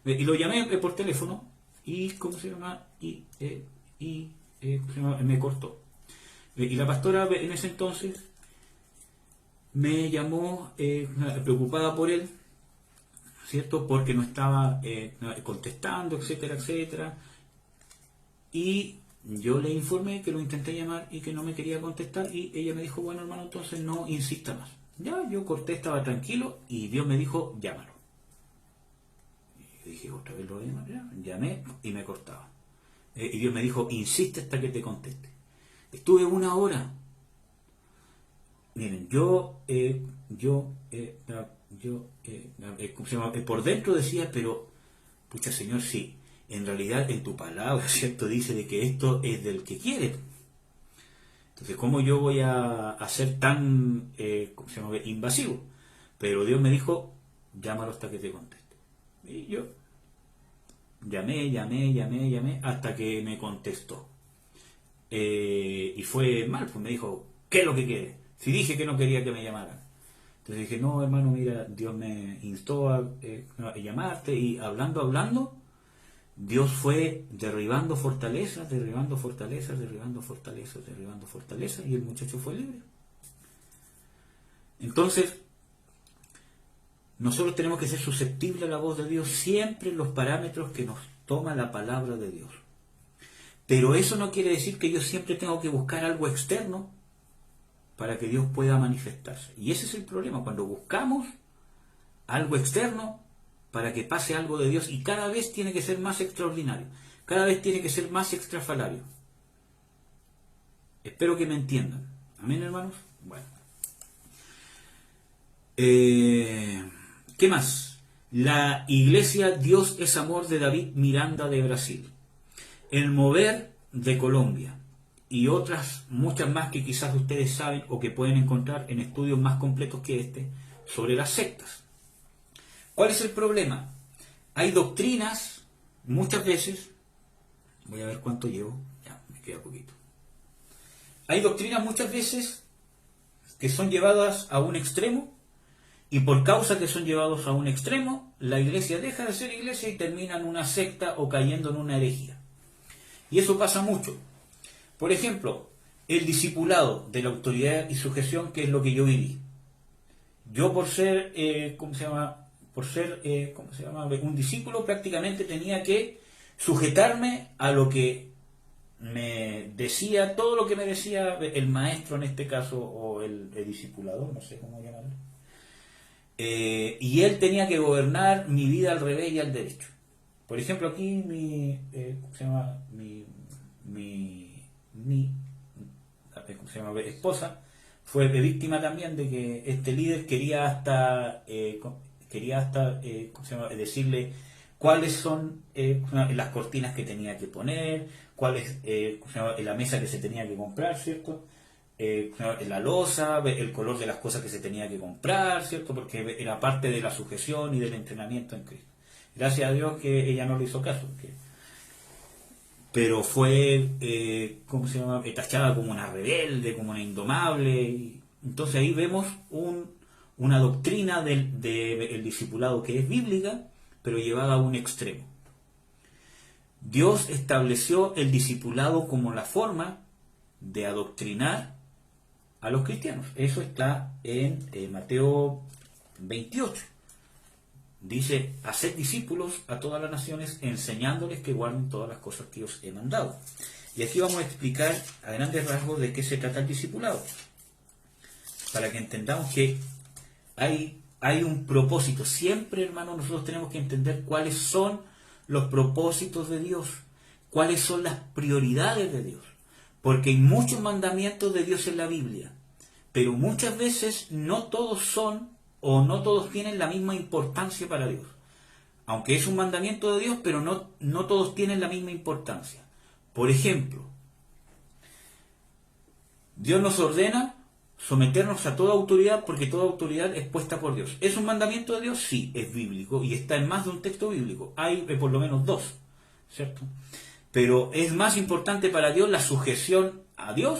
Y lo llamé por teléfono y, ¿cómo se llama? ¿Cómo se llama? Me cortó. Y la pastora en ese entonces me llamó preocupada por él, ¿cierto? Porque no estaba contestando, etcétera, etcétera. Y yo le informé que lo intenté llamar y que no me quería contestar, y ella me dijo, bueno, hermano, entonces no insista más. Ya, yo corté, estaba tranquilo, y Dios me dijo, llámalo. Y yo dije, otra vez lo voy a llamar, ya. Llamé y me cortaba. Y Dios me dijo, insiste hasta que te conteste. Estuve 1 hora. Miren, por dentro decía, pero, pucha Señor, sí, en realidad en tu palabra, ¿cierto? Dice de que esto es del que quiere. Entonces, ¿cómo yo voy a ser tan invasivo? Pero Dios me dijo, llámalo hasta que te conteste. Y yo llamé, hasta que me contestó. Y fue mal, pues me dijo, ¿qué es lo que quiere? Si dije que no quería que me llamaran. Entonces dije, no, hermano, mira, Dios me instó a llamarte, y hablando, Dios fue derribando fortalezas, y el muchacho fue libre. Entonces, nosotros tenemos que ser susceptibles a la voz de Dios siempre en los parámetros que nos toma la palabra de Dios. Pero eso no quiere decir que yo siempre tengo que buscar algo externo para que Dios pueda manifestarse. Y ese es el problema, cuando buscamos algo externo para que pase algo de Dios, y cada vez tiene que ser más extraordinario, cada vez tiene que ser más extrafalario. Espero que me entiendan. ¿Amén, hermanos? Bueno. ¿Qué más? La iglesia Dios es Amor de David Miranda de Brasil. El Mover de Colombia. Y otras, muchas más que quizás ustedes saben o que pueden encontrar en estudios más completos que este sobre las sectas. ¿Cuál es el problema? Hay doctrinas, muchas veces, voy a ver cuánto llevo, ya, me queda poquito. Hay doctrinas muchas veces que son llevadas a un extremo, y por causa que son llevados a un extremo, la iglesia deja de ser iglesia y termina en una secta o cayendo en una herejía. Y eso pasa mucho. Por ejemplo, el discipulado de la autoridad y sujeción, que es lo que yo viví. Yo por ser, un discípulo, prácticamente tenía que sujetarme a lo que me decía, todo lo que me decía el maestro en este caso, o el discipulador, no sé cómo llamarlo. Y él tenía que gobernar mi vida al revés y al derecho. Por ejemplo, aquí mi esposa fue víctima también de que este líder quería hasta decirle cuáles son las cortinas que tenía que poner, cuál es la mesa que se tenía que comprar, ¿cierto? La loza, el color de las cosas que se tenía que comprar, ¿cierto? Porque era parte de la sujeción y del entrenamiento en Cristo. Gracias a Dios que ella no le hizo caso, pero fue tachada como una rebelde, como una indomable. Y entonces ahí vemos una doctrina del discipulado que es bíblica, pero llevada a un extremo. Dios estableció el discipulado como la forma de adoctrinar a los cristianos. Eso está en Mateo 28. Dice, haced discípulos a todas las naciones, enseñándoles que guarden todas las cosas que os he mandado. Y aquí vamos a explicar a grandes rasgos de qué se trata el discipulado, para que entendamos que hay un propósito. Siempre, hermanos, nosotros tenemos que entender cuáles son los propósitos de Dios, cuáles son las prioridades de Dios, porque hay muchos mandamientos de Dios en la Biblia, pero muchas veces no todos son, o no todos tienen la misma importancia para Dios. Aunque es un mandamiento de Dios, pero no todos tienen la misma importancia. Por ejemplo, Dios nos ordena someternos a toda autoridad, porque toda autoridad es puesta por Dios. ¿Es un mandamiento de Dios? Sí, es bíblico y está en más de un texto bíblico. Hay por lo menos 2, ¿cierto? pero es más importante para Dios la sujeción a Dios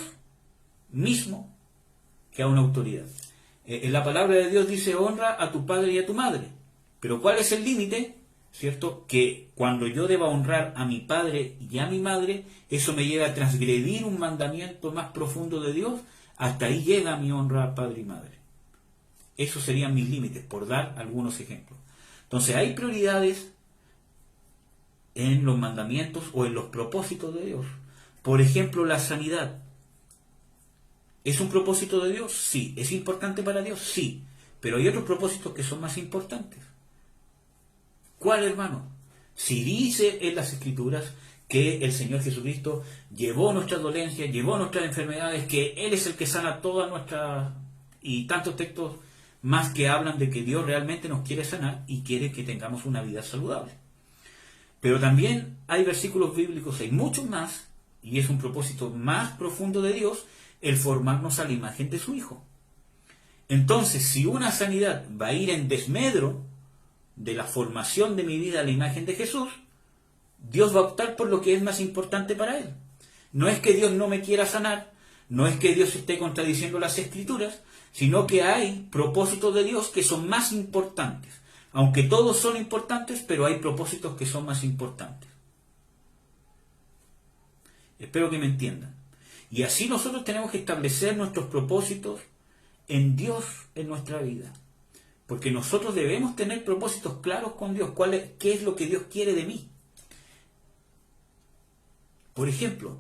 mismo que a una autoridad. En la palabra de Dios dice: honra a tu padre y a tu madre. Pero ¿cuál es el límite? ¿Cierto? Que cuando yo deba honrar a mi padre y a mi madre, eso me lleva a transgredir un mandamiento más profundo de Dios. Hasta ahí llega mi honra a padre y madre. Esos serían mis límites, por dar algunos ejemplos. Entonces hay prioridades en los mandamientos o en los propósitos de Dios. Por ejemplo, la sanidad. ¿Es un propósito de Dios? Sí. ¿Es importante para Dios? Sí. Pero hay otros propósitos que son más importantes. ¿Cuál, hermano? Si dice en las Escrituras que el Señor Jesucristo llevó nuestras dolencias, llevó nuestras enfermedades, que Él es el que sana todas nuestras... y tantos textos más que hablan de que Dios realmente nos quiere sanar y quiere que tengamos una vida saludable. Pero también hay versículos bíblicos, hay muchos más, y es un propósito más profundo de Dios, el formarnos a la imagen de su Hijo. Entonces, si una sanidad va a ir en desmedro de la formación de mi vida a la imagen de Jesús, Dios va a optar por lo que es más importante para Él. No es que Dios no me quiera sanar, no es que Dios esté contradiciendo las Escrituras, sino que hay propósitos de Dios que son más importantes. Aunque todos son importantes, pero hay propósitos que son más importantes. Espero que me entiendan. Y así nosotros tenemos que establecer nuestros propósitos en Dios en nuestra vida. Porque nosotros debemos tener propósitos claros con Dios. ¿Qué es lo que Dios quiere de mí? Por ejemplo,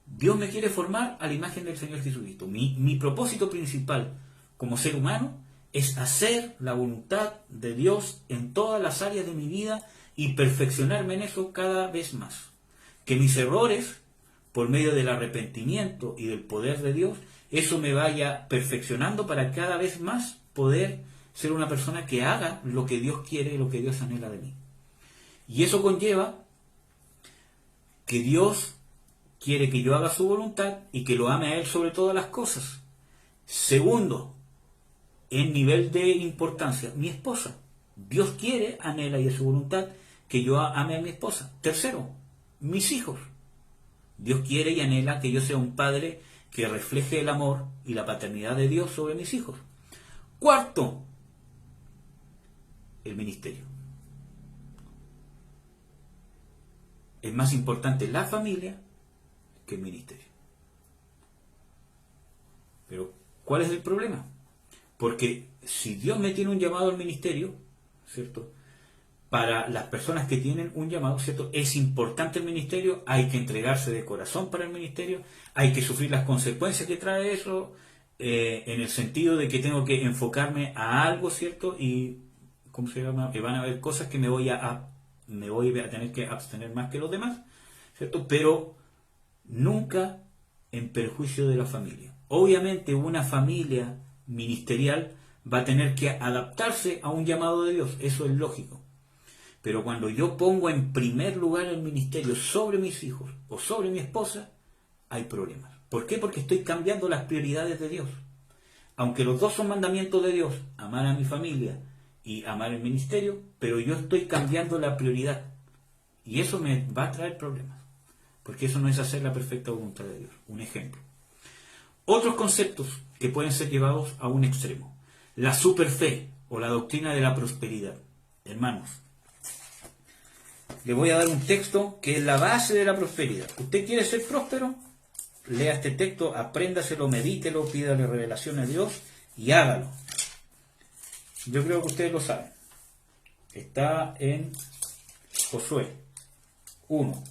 Dios me quiere formar a la imagen del Señor Jesucristo. Mi propósito principal como ser humano es hacer la voluntad de Dios en todas las áreas de mi vida y perfeccionarme en eso cada vez más. Que mis errores, por medio del arrepentimiento y del poder de Dios, eso me vaya perfeccionando para cada vez más poder ser una persona que haga lo que Dios quiere y lo que Dios anhela de mí. Y eso conlleva que Dios quiere que yo haga su voluntad y que lo ame a Él sobre todas las cosas. Segundo, en nivel de importancia, mi esposa. Dios quiere, anhela y es su voluntad que yo ame a mi esposa. Tercero, mis hijos. Dios quiere y anhela que yo sea un padre que refleje el amor y la paternidad de Dios sobre mis hijos. Cuarto, el ministerio. Es más importante la familia que el ministerio. Pero, ¿cuál es el problema? Porque si Dios me tiene un llamado al ministerio, ¿cierto? Para las personas que tienen un llamado, ¿cierto? Es importante el ministerio, hay que entregarse de corazón para el ministerio, hay que sufrir las consecuencias que trae eso, en el sentido de que tengo que enfocarme a algo, ¿cierto? Y, ¿cómo se llama? Que van a haber cosas que me voy a tener que abstener más que los demás, ¿cierto? Pero nunca en perjuicio de la familia. Obviamente una familia ministerial va a tener que adaptarse a un llamado de Dios, eso es lógico. Pero cuando yo pongo en primer lugar el ministerio sobre mis hijos o sobre mi esposa, hay problemas. ¿Por qué? Porque estoy cambiando las prioridades de Dios. Aunque los dos son mandamientos de Dios, amar a mi familia y amar el ministerio, pero yo estoy cambiando la prioridad. Y eso me va a traer problemas. Porque eso no es hacer la perfecta voluntad de Dios. Un ejemplo. Otros conceptos que pueden ser llevados a un extremo. La superfe o la doctrina de la prosperidad. Hermanos, le voy a dar un texto que es la base de la prosperidad. ¿Usted quiere ser próspero? Lea este texto, apréndaselo, medítelo, pídale revelación a Dios y hágalo. Yo creo que ustedes lo saben. Está en Josué 1,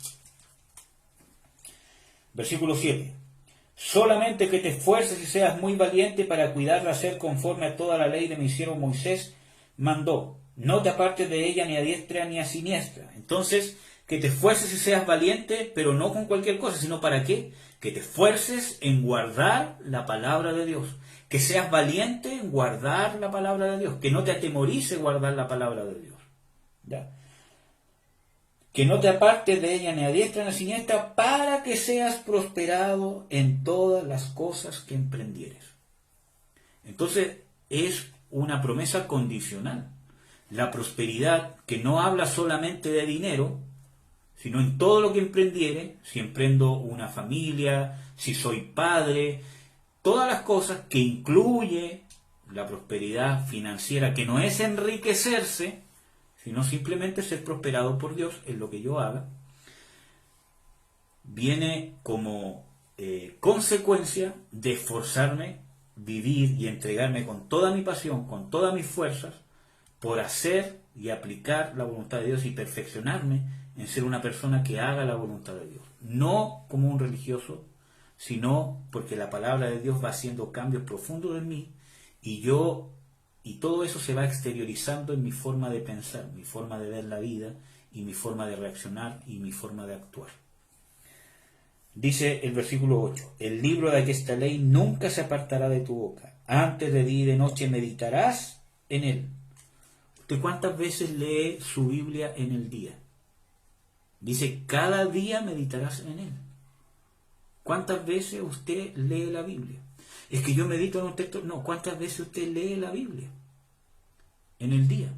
versículo 7. Solamente que te esfuerces y seas muy valiente para cuidar de hacer conforme a toda la ley de mi siervo Moisés mandó. No te apartes de ella ni a diestra ni a siniestra. Entonces, que te esfuerces y seas valiente, pero no con cualquier cosa, sino ¿para qué? Que te esfuerces en guardar la palabra de Dios. Que seas valiente en guardar la palabra de Dios. Que no te atemorice guardar la palabra de Dios. ¿Ya? Que no te apartes de ella ni a diestra ni a siniestra, para que seas prosperado en todas las cosas que emprendieres. Entonces, es una promesa condicional. La prosperidad, que no habla solamente de dinero, sino en todo lo que emprendiere, si emprendo una familia, si soy padre, todas las cosas que incluye la prosperidad financiera, que no es enriquecerse, sino simplemente ser prosperado por Dios en lo que yo haga, viene como consecuencia de esforzarme, vivir y entregarme con toda mi pasión, con todas mis fuerzas, por hacer y aplicar la voluntad de Dios y perfeccionarme en ser una persona que haga la voluntad de Dios. No como un religioso, sino porque la palabra de Dios va haciendo cambios profundos en mí y todo eso se va exteriorizando en mi forma de pensar, mi forma de ver la vida y mi forma de reaccionar y mi forma de actuar. Dice el versículo 8, el libro de esta ley nunca se apartará de tu boca, antes de día y de noche meditarás en él. ¿Usted cuántas veces lee su Biblia en el día? Dice, cada día meditarás en él. ¿Cuántas veces usted lee la Biblia? Es que yo medito en un texto. No, ¿cuántas veces usted lee la Biblia en el día?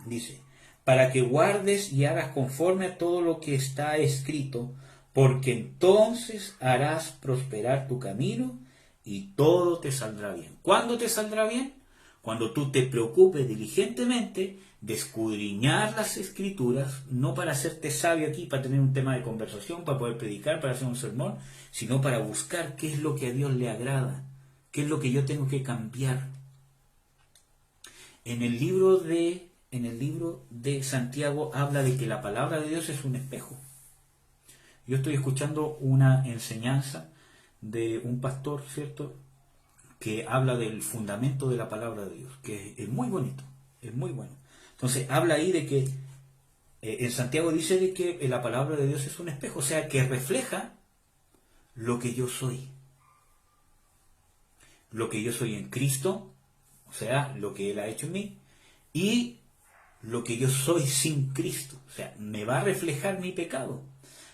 Dice, para que guardes y hagas conforme a todo lo que está escrito, porque entonces harás prosperar tu camino y todo te saldrá bien. ¿Cuándo te saldrá bien? Cuando tú te preocupes diligentemente de escudriñar las escrituras, no para hacerte sabio aquí, para tener un tema de conversación, para poder predicar, para hacer un sermón, sino para buscar qué es lo que a Dios le agrada, qué es lo que yo tengo que cambiar. En el libro de Santiago habla de que la palabra de Dios es un espejo. Yo estoy escuchando una enseñanza de un pastor, ¿cierto?, que habla del fundamento de la palabra de Dios, que es muy bonito, es muy bueno. Entonces habla ahí de que en Santiago dice de que la palabra de Dios es un espejo, o sea, que refleja lo que yo soy. Lo que yo soy en Cristo, o sea, lo que Él ha hecho en mí, y lo que yo soy sin Cristo. O sea, me va a reflejar mi pecado,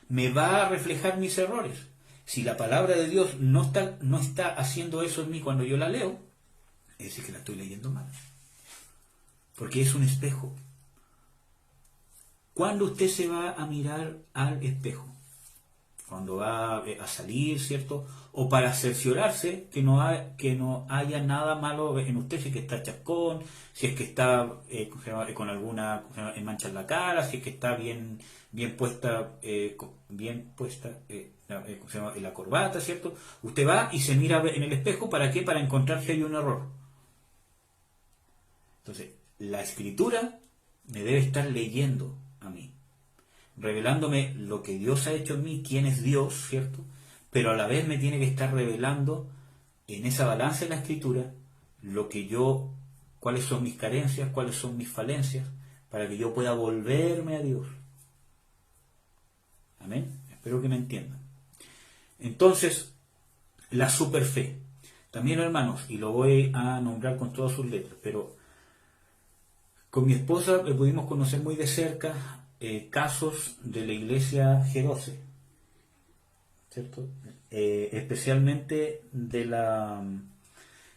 me va a reflejar mis errores. Si la palabra de Dios no está haciendo eso en mí cuando yo la leo, es decir, que la estoy leyendo mal. Porque es un espejo. ¿Cuándo usted se va a mirar al espejo? Cuando va a salir, ¿cierto? O para cerciorarse que no haya nada malo en usted, si es que está chascón, si es que está con alguna mancha en la cara, si es que está bien puesta, en la corbata, ¿cierto? Usted va y se mira en el espejo, ¿para qué? Para encontrar si hay un error. Entonces, la escritura me debe estar leyendo a mí, revelándome lo que Dios ha hecho en mí, quién es Dios, ¿cierto? Pero a la vez me tiene que estar revelando en esa balanza de la escritura cuáles son mis carencias, cuáles son mis falencias, para que yo pueda volverme a Dios. Amén. Espero que me entiendan. Entonces, la superfe. También, hermanos, y lo voy a nombrar con todas sus letras, pero con mi esposa pudimos conocer muy de cerca casos de la iglesia G12, ¿cierto? Especialmente de la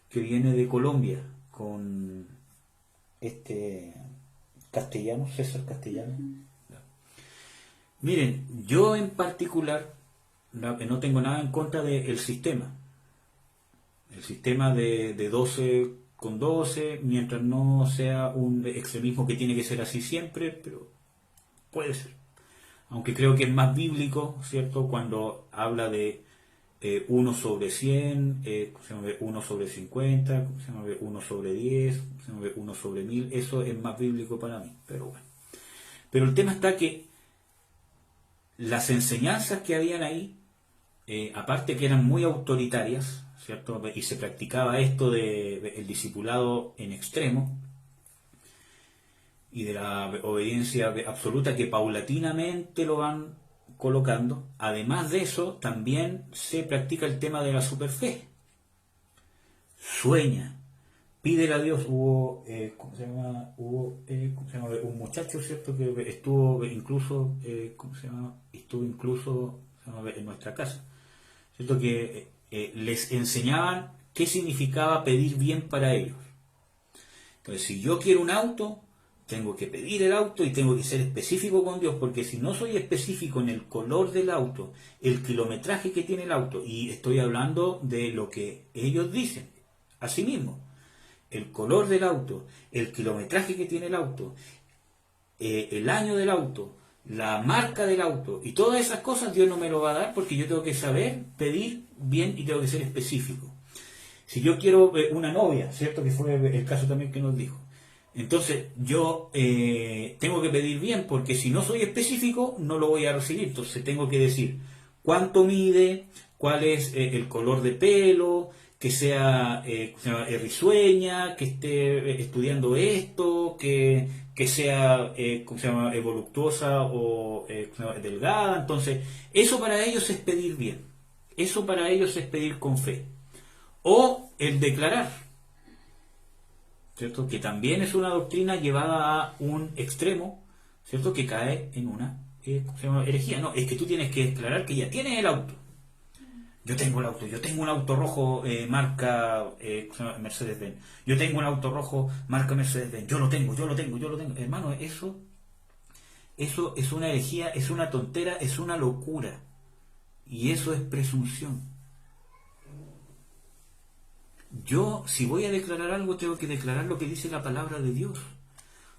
que viene de Colombia, con Castellano, César Castellano. Miren, yo en particular no tengo nada en contra del sistema. El sistema de 12 con 12, mientras no sea un extremismo que tiene que ser así siempre, pero puede ser. Aunque creo que es más bíblico, ¿cierto? Cuando habla de 1 sobre 100, 1 sobre 50, 1 sobre 10, 1 sobre 1000, eso es más bíblico para mí, pero bueno. Pero el tema está que las enseñanzas que habían ahí, aparte que eran muy autoritarias, ¿cierto? Y se practicaba esto del discipulado en extremo y de la obediencia absoluta que paulatinamente lo van colocando. Además de eso, también se practica el tema de la superfe. Sueña, pídele a Dios. Hubo un muchacho, ¿cierto?, que estuvo incluso, en nuestra casa, ¿cierto?, que les enseñaban qué significaba pedir bien para ellos. Entonces, si yo quiero un auto, Tengo que pedir el auto y tengo que ser específico con Dios, porque si no soy específico en el color del auto, el kilometraje que tiene el auto, y estoy hablando de lo que ellos dicen, así mismo, el color del auto, el kilometraje que tiene el auto, el año del auto, la marca del auto y todas esas cosas Dios no me lo va a dar, porque yo tengo que saber pedir bien y tengo que ser específico. Si yo quiero una novia, ¿cierto? Que fue el caso también que nos dijo. Entonces yo tengo que pedir bien, porque si no soy específico no lo voy a recibir. Entonces tengo que decir cuánto mide, cuál es el color de pelo, que sea risueña, que esté estudiando esto, que sea ¿cómo se llama? Voluptuosa o delgada. Entonces eso para ellos es pedir bien, eso para ellos es pedir con fe. O el declarar, ¿cierto? Que también es una doctrina llevada a un extremo, ¿cierto? Que cae en una ¿cómo se llama? Herejía. No, es que tú tienes que declarar que ya tienes el auto. Yo tengo el auto, yo tengo un auto rojo marca ¿cómo se llama? Mercedes-Benz. Yo tengo un auto rojo marca Mercedes-Benz. Yo lo tengo. Hermano, eso es una herejía, es una tontera, es una locura. Y eso es presunción. Yo, si voy a declarar algo, tengo que declarar lo que dice la palabra de Dios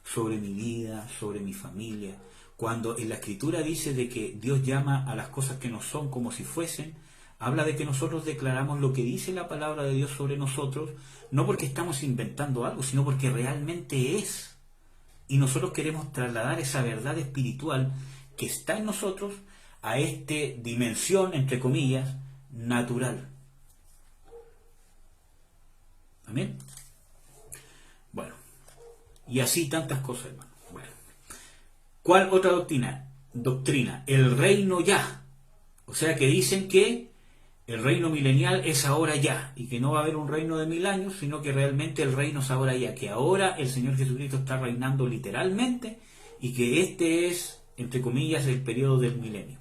sobre mi vida, sobre mi familia. Cuando en la Escritura dice de que Dios llama a las cosas que no son como si fuesen, habla de que nosotros declaramos lo que dice la palabra de Dios sobre nosotros, no porque estamos inventando algo, sino porque realmente es. Y nosotros queremos trasladar esa verdad espiritual que está en nosotros a esta dimensión, entre comillas, natural. Amén. Bueno, y así tantas cosas, hermano. Bueno, ¿cuál otra doctrina? El reino ya. O sea que dicen que el reino milenial es ahora ya, y que no va a haber un reino de 1000 años, sino que realmente el reino es ahora ya, que ahora el Señor Jesucristo está reinando literalmente, y que este es, entre comillas, el periodo del milenio.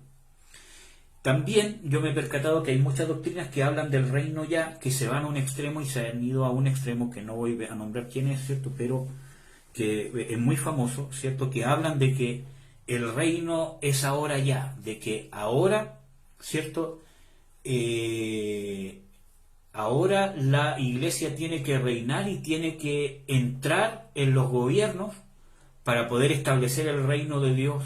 También yo me he percatado que hay muchas doctrinas que hablan del reino ya, que se van a un extremo y se han ido a un extremo que no voy a nombrar quién es, ¿cierto? Pero que es muy famoso, ¿cierto? Que hablan de que el reino es ahora ya, de que ahora, ¿cierto? Ahora la iglesia tiene que reinar y tiene que entrar en los gobiernos para poder establecer el reino de Dios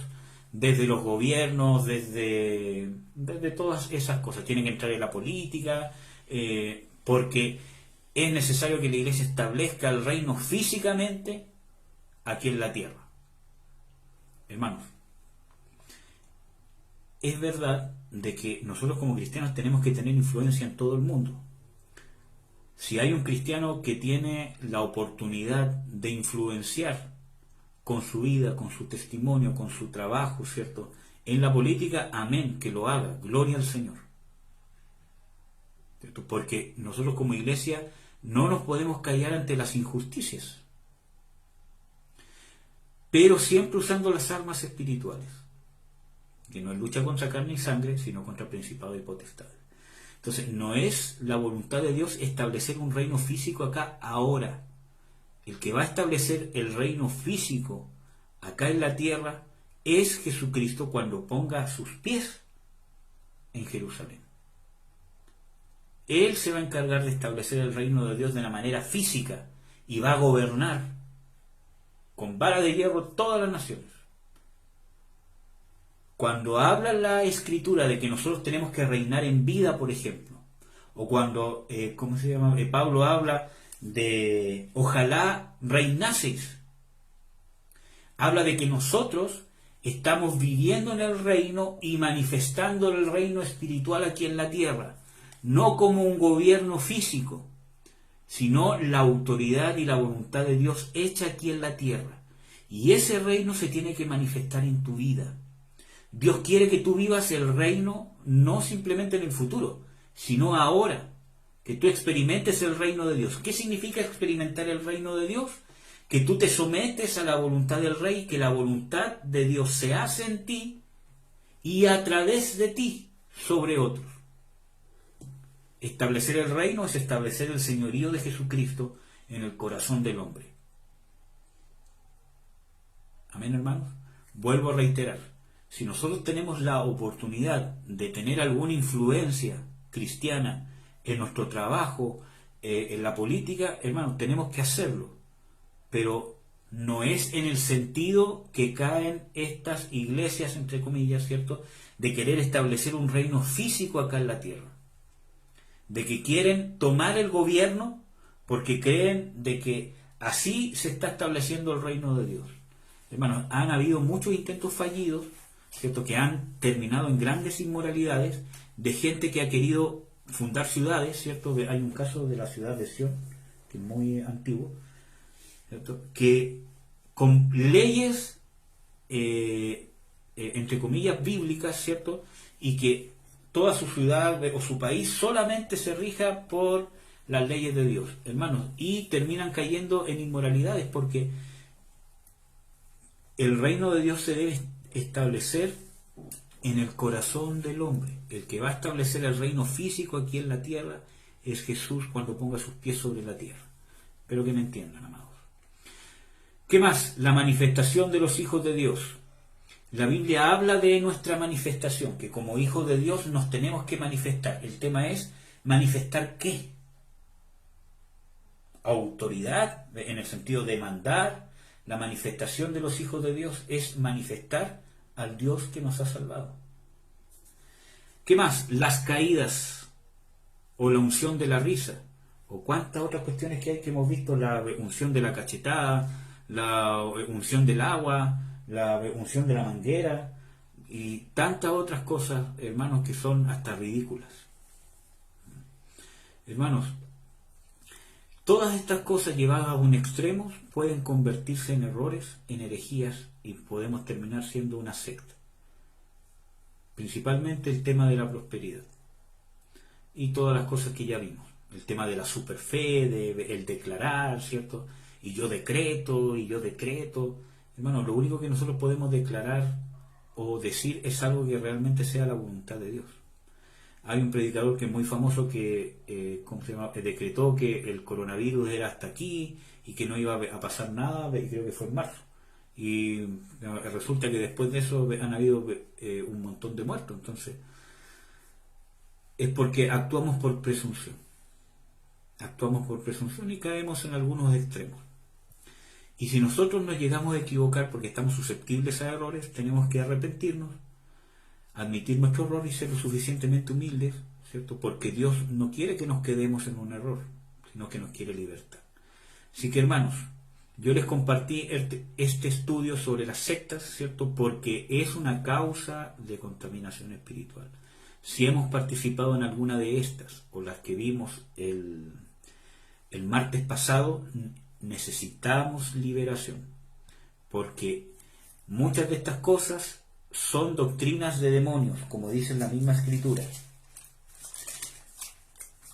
desde los gobiernos, desde todas esas cosas. Tienen que entrar en la política, porque es necesario que la iglesia establezca el reino físicamente aquí en la tierra. Hermanos, es verdad de que nosotros como cristianos tenemos que tener influencia en todo el mundo. Si hay un cristiano que tiene la oportunidad de influenciar con su vida, con su testimonio, con su trabajo, ¿cierto? En la política, amén, que lo haga, gloria al Señor. ¿Cierto? Porque nosotros como iglesia no nos podemos callar ante las injusticias, pero siempre usando las armas espirituales, que no es lucha contra carne y sangre, sino contra principados y potestades. Entonces, no es la voluntad de Dios establecer un reino físico acá ahora. El que va a establecer el reino físico acá en la tierra es Jesucristo cuando ponga sus pies en Jerusalén. Él se va a encargar de establecer el reino de Dios de una manera física y va a gobernar con vara de hierro todas las naciones. Cuando habla la Escritura de que nosotros tenemos que reinar en vida, por ejemplo, o cuando Pablo habla de ojalá reinaseis, habla de que nosotros estamos viviendo en el reino y manifestando el reino espiritual aquí en la tierra, no como un gobierno físico, sino la autoridad y la voluntad de Dios hecha aquí en la tierra. Y ese reino se tiene que manifestar en tu vida. Dios quiere que tú vivas el reino no simplemente en el futuro, sino ahora, que tú experimentes el reino de Dios. ¿Qué significa experimentar el reino de Dios? Que tú te sometes a la voluntad del Rey, que la voluntad de Dios se hace en ti y a través de ti sobre otros. Establecer el reino es establecer el señorío de Jesucristo en el corazón del hombre. Amén, hermanos. Vuelvo a reiterar, si nosotros tenemos la oportunidad de tener alguna influencia cristiana en nuestro trabajo, en la política, hermanos, tenemos que hacerlo. Pero no es en el sentido que caen estas iglesias, entre comillas, ¿cierto?, de querer establecer un reino físico acá en la tierra. De que quieren tomar el gobierno porque creen de que así se está estableciendo el reino de Dios. Hermanos, han habido muchos intentos fallidos, ¿cierto?, que han terminado en grandes inmoralidades, de gente que ha querido fundar ciudades, ¿cierto? Hay un caso de la ciudad de Sion, que es muy antiguo, ¿cierto?, que con leyes, entre comillas, bíblicas, ¿cierto?, y que toda su ciudad o su país solamente se rija por las leyes de Dios, hermanos, y terminan cayendo en inmoralidades, porque el reino de Dios se debe establecer en el corazón del hombre. El que va a establecer el reino físico aquí en la tierra es Jesús cuando ponga sus pies sobre la tierra. Espero que me entiendan, amados. ¿Qué más? La manifestación de los hijos de Dios. La Biblia habla de nuestra manifestación, que como hijos de Dios nos tenemos que manifestar. El tema es, ¿manifestar qué? Autoridad, en el sentido de mandar. La manifestación de los hijos de Dios es manifestar al Dios que nos ha salvado. ¿Qué más? Las caídas, o la unción de la risa, o cuántas otras cuestiones que hay que hemos visto, la unción de la cachetada, la unción del agua, la unción de la manguera, y tantas otras cosas, hermanos, que son hasta ridículas. Hermanos, todas estas cosas llevadas a un extremo pueden convertirse en errores, en herejías, y podemos terminar siendo una secta. Principalmente el tema de la prosperidad y todas las cosas que ya vimos. El tema de la superfe, el declarar, ¿cierto? Y yo decreto. Hermano, lo único que nosotros podemos declarar o decir es algo que realmente sea la voluntad de Dios. Hay un predicador que es muy famoso que decretó que el coronavirus era hasta aquí y que no iba a pasar nada, y creo que fue en marzo. Y resulta que después de eso han habido un montón de muertos. Entonces, es porque actuamos por presunción. Actuamos por presunción y caemos en algunos extremos. Y si nosotros nos llegamos a equivocar porque estamos susceptibles a errores, tenemos que arrepentirnos, admitir nuestro error y ser lo suficientemente humildes, ¿cierto? Porque Dios no quiere que nos quedemos en un error, sino que nos quiere libertad. Así que, hermanos, yo les compartí este estudio sobre las sectas, ¿cierto? Porque es una causa de contaminación espiritual. Si hemos participado en alguna de estas, o las que vimos el martes pasado, necesitamos liberación. Porque muchas de estas cosas son doctrinas de demonios, como dice la misma escritura,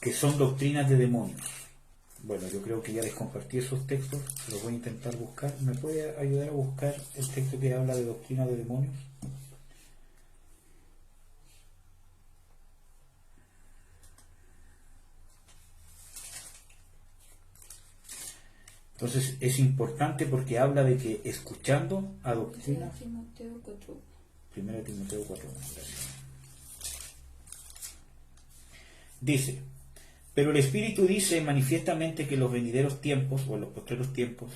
que son doctrinas de demonios. Bueno, yo creo que ya les compartí esos textos, los voy a intentar buscar. ¿Me puede ayudar a buscar el texto que habla de doctrina de demonios? Entonces es importante porque habla de que escuchando a doctrina. 1 Timoteo 4. 1 Timoteo 4. Dice: pero el Espíritu dice manifiestamente que en los venideros tiempos, o en los postreros tiempos,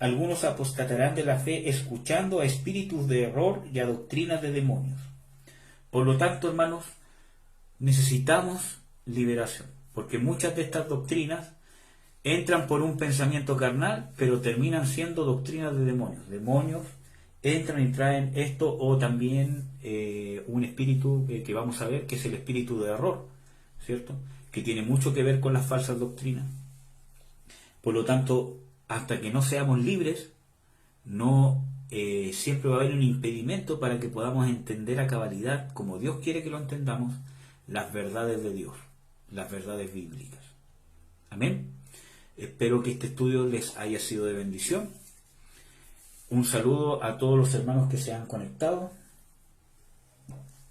algunos apostatarán de la fe escuchando a espíritus de error y a doctrinas de demonios. Por lo tanto, hermanos, necesitamos liberación, porque muchas de estas doctrinas entran por un pensamiento carnal, pero terminan siendo doctrinas de demonios. Demonios entran y traen esto, o también un espíritu que vamos a ver, que es el espíritu de error, ¿cierto?, que tiene mucho que ver con las falsas doctrinas. Por lo tanto, hasta que no seamos libres, no siempre va a haber un impedimento para que podamos entender a cabalidad, como Dios quiere que lo entendamos, las verdades de Dios, las verdades bíblicas. Amén. Espero que este estudio les haya sido de bendición. Un saludo a todos los hermanos que se han conectado,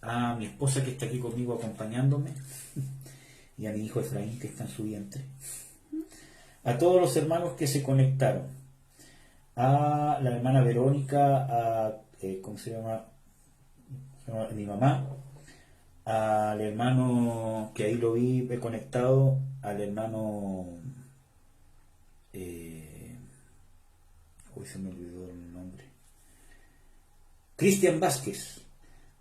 a mi esposa que está aquí conmigo acompañándome, y a mi hijo Efraín que está en su vientre, a todos los hermanos que se conectaron, a la hermana Verónica, a, ¿cómo se llama? Mi mamá, al hermano que ahí lo vi conectado, al hermano, hoy se me olvidó el nombre, Cristian Vázquez,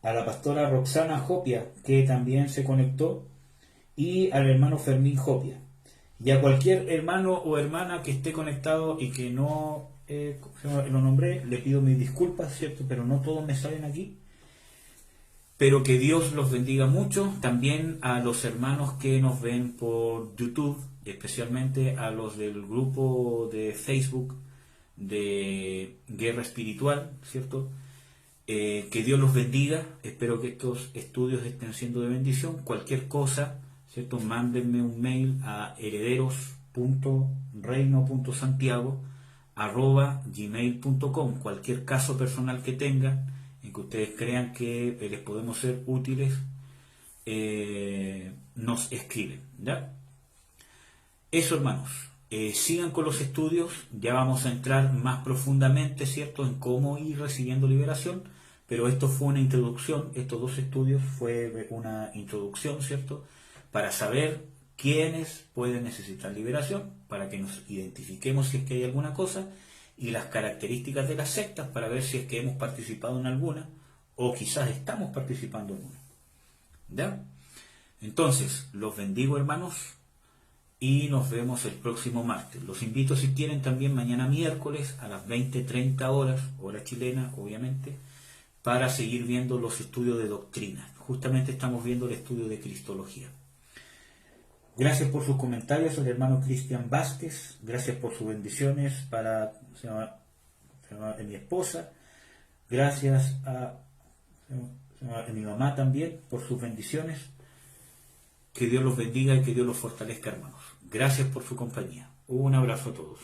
a la pastora Roxana Jopia, que también se conectó, y al hermano Fermín Jopia. Y a cualquier hermano o hermana que esté conectado y que no lo nombré, le pido mis disculpas, ¿cierto? Pero no todos me salen aquí. Pero que Dios los bendiga mucho. También a los hermanos que nos ven por YouTube, especialmente a los del grupo de Facebook de Guerra Espiritual, ¿cierto? Que Dios los bendiga. Espero que estos estudios estén siendo de bendición. Cualquier cosa, ¿cierto? Mándenme un mail a herederos.reino.santiago@gmail.com. Cualquier caso personal que tengan, en que ustedes crean que les podemos ser útiles, nos escriben, ¿ya? Eso, hermanos. Sigan con los estudios. Ya vamos a entrar más profundamente, ¿cierto?, en cómo ir recibiendo liberación. Pero esto fue una introducción, estos dos estudios fue una introducción, ¿cierto?, para saber quiénes pueden necesitar liberación, para que nos identifiquemos si es que hay alguna cosa, y las características de las sectas, para ver si es que hemos participado en alguna, o quizás estamos participando en una. ¿Ya? Entonces, los bendigo, hermanos, y nos vemos el próximo martes. Los invito, si quieren, también mañana miércoles a las 20:30 horas, hora chilena, obviamente, para seguir viendo los estudios de doctrina. Justamente estamos viendo el estudio de Cristología. Gracias por sus comentarios al hermano Cristian Vázquez. Gracias por sus bendiciones para mi esposa. Gracias a mi mamá también por sus bendiciones. Que Dios los bendiga y que Dios los fortalezca, hermanos. Gracias por su compañía. Un abrazo a todos.